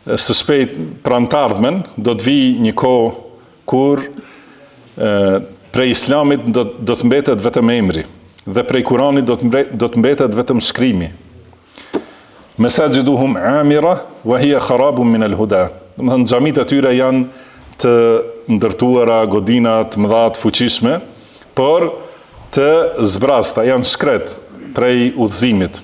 së shpejt pranë të ardhmen do të vijë një kohë kur prej islamit do të mbetet vetëm emri dhe prej Kuranit do të mbetet vetëm shkrimi. Masajiduhum amira wa hiya kharabun min al-huda. Do të thonë xhamit e tyre janë të ndërtuara, godina të mëdha të fuqishme, por të zbrasta, janë shkret prej udhëzimit.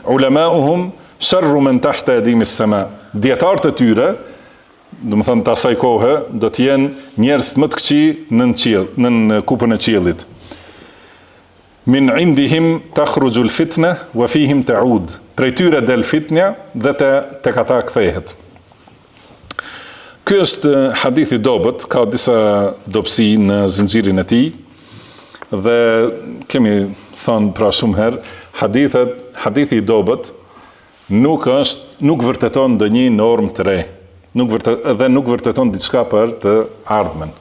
Ulamauhum sharru man tahta adimi as-sama. Dietarët e tyre, do të thonë të asaj kohe, do të jenë njerëz më të këqij në kupën e qiellit. Min indihim takhruju al-fitna wa fihim ta'ud. Prej tyre del fitnja dhe tek ata kthehet. Ky është hadith i dobët, ka disa dobësi në zinxhirin e tij dhe kemi thënë pra shumë herë, hadithi i dobët nuk vërteton ndonjë normë të re, nuk vërteton diçka për të ardhmen.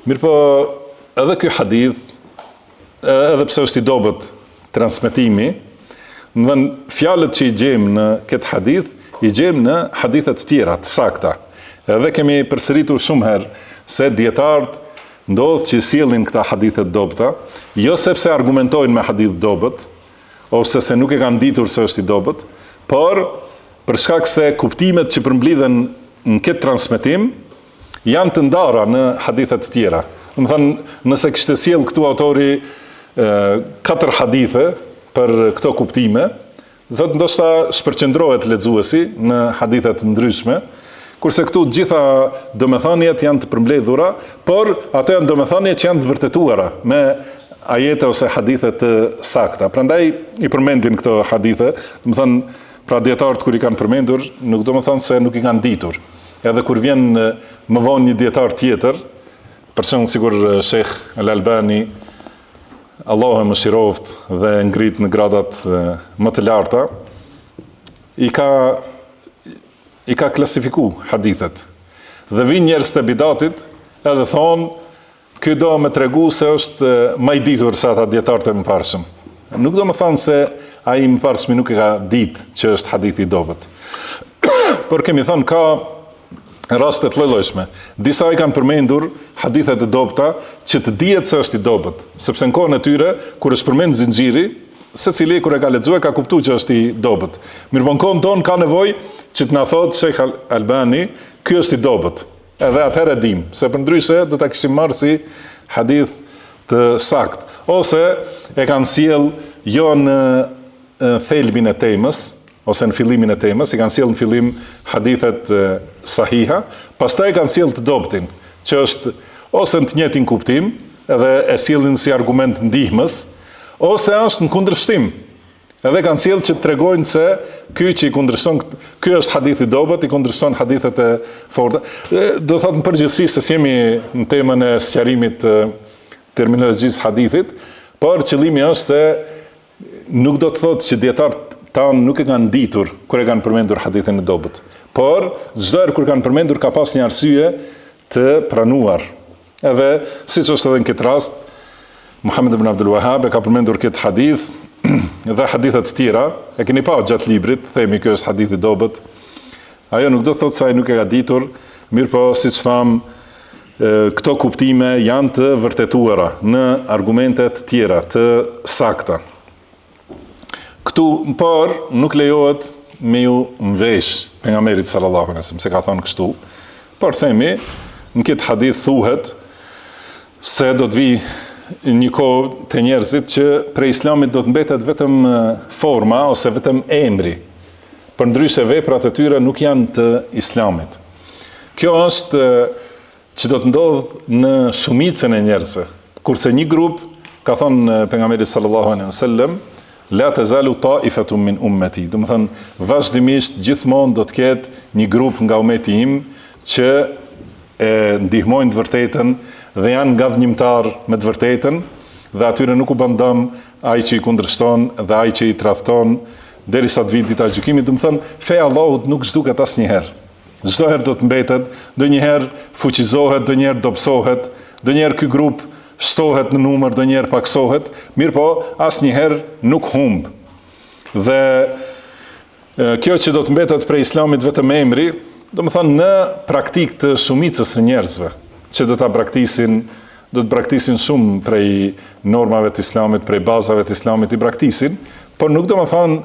Mirpo edhe ky hadith, edhe pse është i dobët transmetimi, do të fjalët që i gjejmë në këtë hadith, i gjejmë në hadithe të tjera të sakta. Edhe kemi përsëritur shumë herë se dietarët ndodh që sjellin këta hadithe të dobëta, jo sepse argumentojnë me hadith dobët, ose se nuk e kanë ditur se është i dobët, por për shkak se kuptimet që përmblidhen në këtë transmetim janë të ndara në hadithe të tjera. Do të thonë, nëse kishte sjell këtu autori 4 hadithe për këto kuptime, do të ndoshta shpërqendrohet lexuesi në hadithe të ndryshme, kurse këtu gjitha domethëniet janë të përmbledhura, por ato janë domethënie që janë të vërtetuara me ajete ose hadithe të sakta. Prandaj i përmendin këto hadithe, do të thonë, pra dietarët kur i kanë përmendur, nuk do të thonë se nuk i kanë ditur. Edhe kur vjen më vonë një dietar tjetër, për shembull sigur Sheikh Al-Albani, Allahu e mëshiroft dhe ngrit në gradat më të larta, i ka klasifiku hadithet. Dhe vinë njerëz të bidatit edhe thonë, ky do me tregu se është më i ditur se ata dietarët e mëparshëm. Nuk do më thonë se ai i mëparshmi nuk e ka ditë që është hadithi i dobët. Por kemi thonë ka rastet lloj-llojshme. Disa i kanë përmendur hadithet e dobta që të dihet se është i dobët, sepse në kohën e tyre kur është përmend zinxhiri, secili kur e ka lexuar ka kuptuar që është i dobët. Mirë, në kohën tonë ka nevojë që të na thotë Sheikh Albani, ky është i dobët. Edhe atëherë dim, se përndryshe do ta kishim marrë si hadith të sakt, ose e kanë sjell jo në thelbin e temës, ose në fillimin e temës, i kanë sjell në fillim hadithet sahiha, pastaj kanë sjell të dobtin, që është ose në të njëjtin kuptim, edhe e sjellin si argument ndihmës, ose është në kundërshtim. Edhe kanë sjell që të tregojnë se ky që i kundërshton, ky është hadith i dobët, i kundërshton hadithet e forta. Do thotë në përgjithësi se jemi në temën e sqarimit të terminologjisë hadithit, por qëllimi është se nuk do të thotë që dietarët tanë nuk e kanë ditur kur e kanë përmendur hadithin e dobët. Por çdo herë kur kanë përmendur ka pas një arsye të pranuar. Edhe siç është edhe në këtë rast, Muhammed ibn Abdul Wahhab e ka përmendur këtë hadith dhe hadithet të tjera, e keni pa gjatë librit, themi ky është hadith i dobët. Ajo nuk do të thotë se ai nuk e ka ditur, mirë po siç tham, këto kuptime janë të vërtetuara në argumente të tjera, të sakta. Këtu, por, nuk lejohet me ju mvesh pejgamberit sallallahu alaihi wasallam, se ka thonë kështu. Por themi, në këtë hadith thuhet se do të vi një kohë të njerëzit që prej islamit do të mbetet vetëm forma ose vetëm emri. Përndryshe veprat e tyre nuk janë të islamit. Kjo është që do të ndodhë në shumicën e njerëzve. Kurse një grup, ka thonë pejgamberi sallallahu alaihi wasallam, la tazalu ta'ifatun min ummati. Do të thënë, vazhdimisht gjithmonë do të ketë një grup nga ummeti im që e ndihmojnë të vërtetën dhe janë gavnjimtar me të vërtetën, dhe atyre nuk u bën dëm ai që i kundërshton dhe ai që i tradhton derisa të vijë dita e gjykimit. Do të thënë, feja e Allahut nuk zhduket asnjëherë. Çdo herë do të mbetet, ndonjëherë fuqizohet, ndonjëherë dobësohet, ndonjëherë ky grup shtohet në numër, ndonjëherë paksohet, mirë po asnjëherë nuk humb. Dhe kjo që do të mbetet prej islamit vetëm emri, do të thënë në praktikë të shumicës së njerëzve, që do të braktisin shumë prej normave të islamit, prej bazave të islamit i braktisin, por nuk do të thënë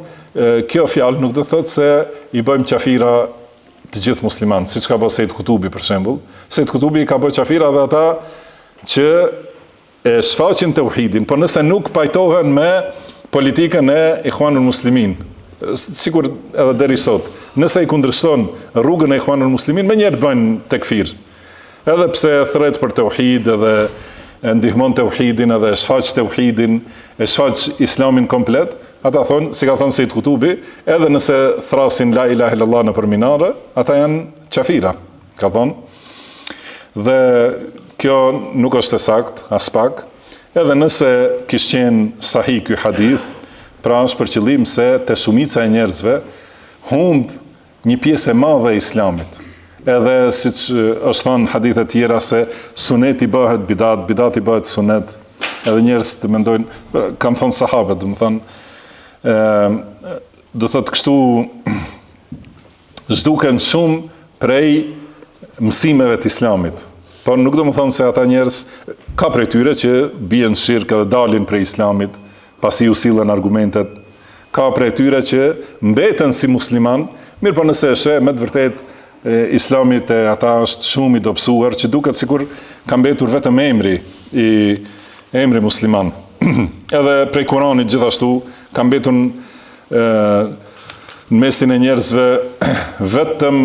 kjo fjalë nuk do të thotë se i bëjmë qafira të gjithë muslimanë, siç ka bërë Sejt Kutubi për shembull. Sejt Kutubi ka bërë qafira dhe ata që e shfaqin tauhidin, por nëse nuk pajtohen me politikën e Ikhwanul Muslimin, sikur edhe deri sot, nëse i kundërshton rrugën e Ikhwanul Muslimin, menjëherë bëjnë tekfir. Edhe pse thret për tauhid, edhe e ndihmon tauhidin, edhe e shfaq tauhidin, e shfaq islamin komplet, ata thonë, si ka thënë Sejt Kutubi, edhe nëse thrasin la ilaha illallah në përminare, ata janë qafira, ka thonë. Dhe kjo nuk është e sakt, as pak, edhe nëse kishte qenë sahih ky hadith, pra është për qëllim se te shumica e njerëzve humb një pjesë e madhe e islamit. Edhe siç është thënë hadithe tjera se suneti bëhet bidat, bidati bëhet sunet, edhe njerëz të mendojnë, kam thënë sahabët, do të thonë, do thotë kështu zhduken shumë prej mësimeve të islamit. Por nuk do më thonë se ata njerëz, ka prej tyre që bien shirk edhe dalin prej islamit, pasi u sillen argumentet. Ka prej tyre që mbeten si musliman, mirë po nëse është me të vërtet islamit e ata është shumë i dobësuar, që duket sikur ka mbetur vetëm emri musliman. Edhe prej Kuranit gjithashtu ka mbetur në mesin e njerëzve vetëm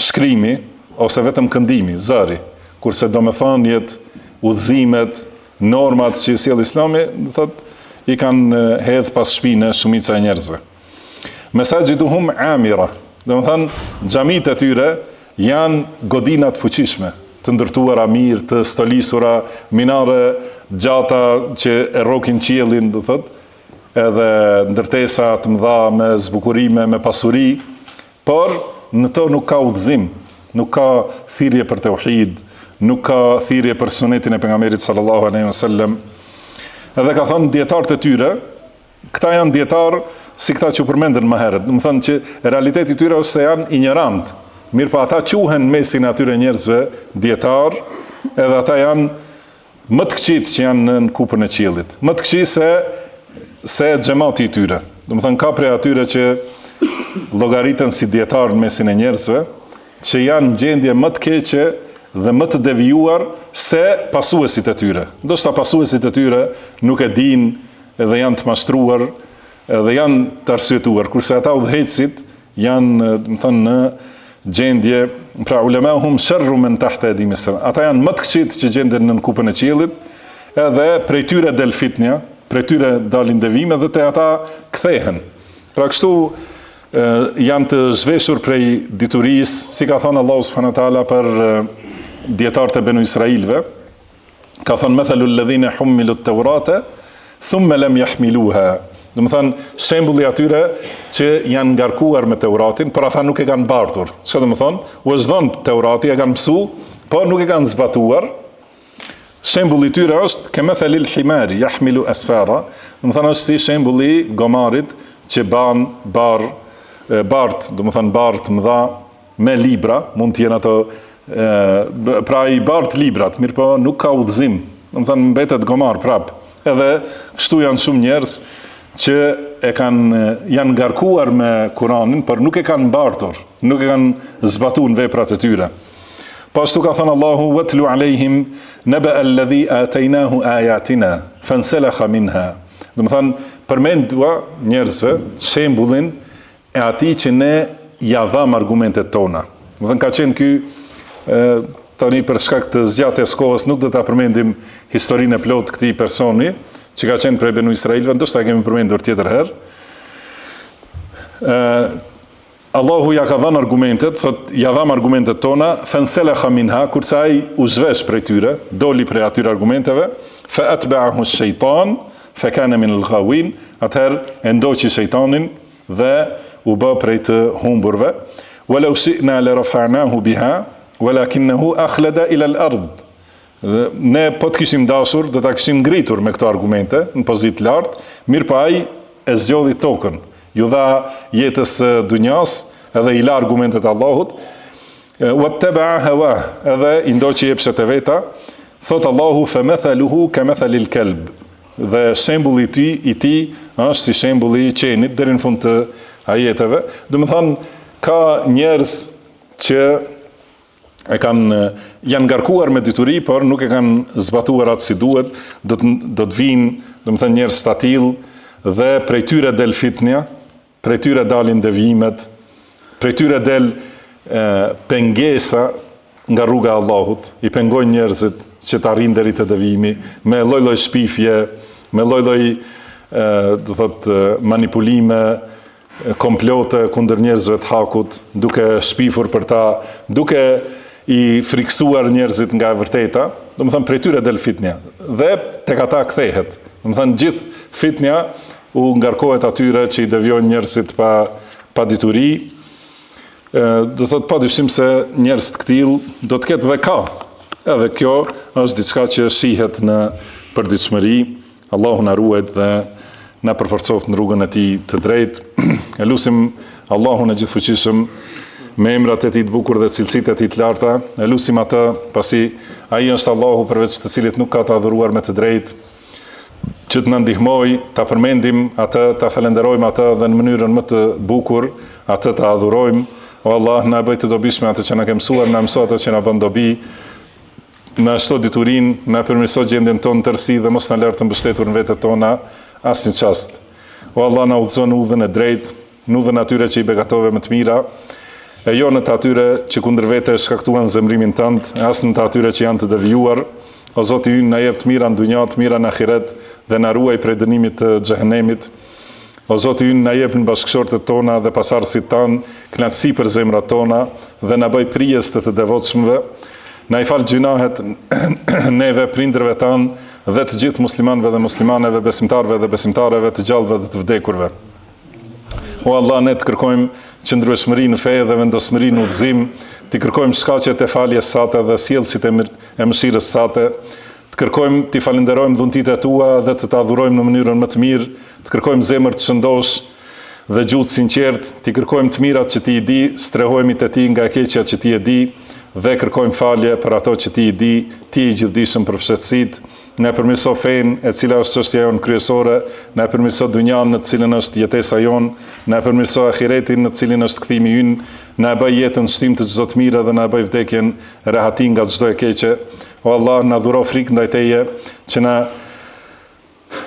shkrimi, ose vetëm këndimi, zëri, kurse do me thënjet, udhëzimet, normat që i sjell Islami, i kanë hedhë pas shpinë shumica e njerëzve. Mesajjiduhum amira, do me thënë, xhamit e tyre janë godinat fuqishme, të ndërtuara mirë, të stolisura, minare gjata që e rrokin qiellin, do thotë, edhe ndërtesa të mëdha me zbukurime, me pasuri, por në to nuk ka udhëzim, nuk ka thirrje për tauhid, nuk ka thirrje për sunetin e pejgamberit sallallahu alaihi wasallam. Edhe ka thënë dietarët e tyre, këta janë dietarë si këta që përmendën më herët. Do të thonë që realiteti i tyre është se janë ignorant, Mirë pa ata quhen mesin atyre njerëzve dietar, edhe ata janë më të këqit që janë në kupën e qiellit. Më të këqit se xhamati i tyre. Domethënë ka prej atyre që llogaritën si dietar në mesin e njerëzve, që janë gjendje më të keqe dhe më të devijuar se pasuesit e tyre. Ndoshta pasuesit e tyre nuk e dinë edhe janë të mashtruar edhe janë të arsyetuar, kurse ata udhëheqësit janë, më thënë, në gjendje, pra ulemahum sharru min tahta aydim as-sama. Ata janë më të këqit që gjenden në kupën e qiellit, edhe prej tyre del fitnja, prej tyre dalin devime dhe te ata kthehen. Pra kështu janë të zhveshur prej diturisë, si ka thënë Allahu subhanahu wa taala për dietarët e Benu Israilve, ka thënë mathalul ladhina humilu at-taurata thumma lam yahmiluha. Do të thënë shembulli atyre që janë ngarkuar me Teuratin, por ata nuk e kanë bartur. Çka do të thonë? U është dhënë Teurati, e kanë mësu, por nuk e kanë zbatuar. Shembulli i tyre është kemathalil himari yahmilu asfara. Do të thënë është si shembulli gomarit që ban bart, do të thënë bart mëdha me libra, mund të jenë ato pra i bart librat, mirë po nuk ka udhëzim. Do të thënë mbetet gomar prap. Edhe kështu janë shumë njerëz që janë ngarkuar me Kur'anin, por nuk e kanë mbartur, nuk e kanë zbatuar në veprat e tyre. Po ashtu ka thënë Allahu watlu alehim naba alladhi ataynahu ayatina fansalakha minha. Do të thënë përmendua njerëzve shembullin e atij që ne ja dham argumentet tona. Do të thënë ka qenë ky tani për shkak të zgjatjes kohës nuk do ta përmendim historinë e plotë këtij personi që ka qenë prej Benu Israilve, ndoshta e kemi përmendur tjetër herë. Allahu ja ka dhënë argumentet, thot ja dham argumentet tona, fansalakha minha, kurse ai u zhvesh prej tyre, doli prej atyre argumenteve, fa atba'ahu ash-shaytan fa kana min al-ghawin, atëherë e ndoqi shejtanin dhe u bë prej të humburve. Walau shi'na la rafa'nahu biha walakinahu akhlada ila al-ard. Ne po të kishim dashur, do ta kishim ngritur me këto argumente në pozitë lartë, mirë pa ai e zgjodhi tokën. Ju dha jetës dunjas, edhe i la argumentet Allahut. Wattaba'a hawa, edhe i ndoqi epshet e veta. Thot Allahu famathaluhu kamathalil kalb. Dhe shembulli i tij është si shembulli i qenit deri në fund të ajeteve. Do të thonë ka njerëz që janë ngarkuar me dituri, por nuk e kanë zbatuar atë si duhet, do të vinë, do të thënë njerëz të tillë, dhe prej tyre del fitnja, prej tyre dalin devimet, prej tyre del pengesa nga rruga e Allahut, i pengojnë njerëzit që të arrijnë deri te devimi, me lloj-lloj shpifje, me lloj-lloj do thotë manipulime, komplote kundër njerëzve të hakut, duke shpifur për ta, duke i friksuar njerëzit nga e vërteta, do të thënë prej tyre del fitnja. Dhe tek ata kthehet. Do të thënë gjithë fitnja u ngarkohet atyre që i devijojnë njerëzit pa dituri. Do thotë padyshim se njerëz të tillë do të ketë dhe ka. Edhe kjo është diçka që shihet në përditshmëri. Allahu na ruajt dhe na përforcoft në rrugën e tij të drejtë. E lutim Allahun e gjithfuqishëm me emrat e tij të bukur dhe cilësitë e tij të larta. E lutim atë, pasi ai është Allahu përveç të cilit nuk ka të adhuruar me të drejtë, që të na ndihmoj ta përmendim atë, ta falenderojmë atë dhe në mënyrën më të bukur atë ta adhurojmë. O Allah, na bëj të dobishme atë që na ke mësuar, na mëso atë që na bën dobi, na shto diturinë, na përmirëso gjendjen tonë tërësi dhe mos na lër të mbështetur në vetët tona asnjë çast. O Allah, na udhëzon në udhën e drejtë, në udhën atyre që i begatove më të mira, e jo në të atyre që kundër vete shkaktuan zemrimin tënd, as në të atyre që janë të devijuar. O Zoti ynë, na jep të mira në dunjë, të mira në ahiret dhe na ruaj prej dënimit të xhehenemit. O Zoti ynë, na jep në bashkëshortet tona dhe pasardhësit tan kënaqësi për zemrat tona dhe na bëj prijes të devotshmëve. Na i fal gjunahet neve, prindërve tan dhe të gjithë muslimanëve dhe muslimaneve, besimtarëve dhe besimtareve, të gjallëve dhe të vdekurve. O Allah, ne të kërkojmë qëndrueshmëri në fe dhe vendosmëri në udhëzim, të kërkojmë shkaqet e faljes sate dhe sjellësit e mëshirës sate, të kërkojmë të falenderojmë dhuntitë e tua dhe të adhurojmë në mënyrën më të mirë, të kërkojmë zemër të shëndosh dhe gjuhë sinqert, ti kërkojmë të mirat që ti i di, strehojmë të ti nga e keqja që ti e di, dhe kërkojmë falje për ato që ti i di, ti i gjithdijshëm për fshehtësitë. Na përmirëso fenë, e cila është çështja jonë kryesore, na përmirëso dunjan në të cilën është jetesa jonë, na përmirëso ahiretin në të cilin është kthimi ynë, na bëj jetën shtim të çdo të mirë dhe na bëj vdekjen rehati nga çdo e keqe. O Allah, na dhuro frikë ndaj Teje,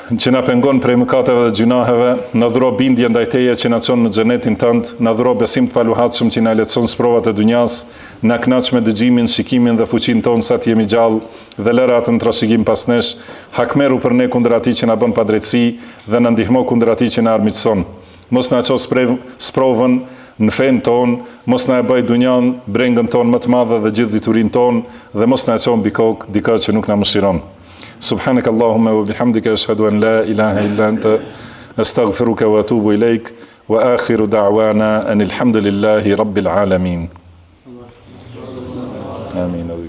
që na pengon prej mëkateve dhe gjunaheve, na dhuro bindje ndaj Teje që na çon në xhenetin tënd, na dhuro besim të paluhatshëm që na lehtëson sprovat e dunjas, na kënaq me dëgjimin, shikimin dhe fuqinë tonë sa të jemi gjallë dhe lëra atë në trashëgim pas nesh, hakmeru për ne kundër atij që na bën padrejtësi dhe na ndihmo kundër atij që na armiqson. Mos na ços sprovën në fen ton, mos na e bëj dunjan brengën ton më të madhe dhe gjithë diturinë ton dhe mos na çon mbi kokë dikë që nuk na mëshiron. Subhanaka Allahumma wa bihamdika ashhadu an la ilaha illa anta astaghfiruka wa atubu ilaik wa akhiru da'wana anil hamdulillahi rabbil alamin. Amin.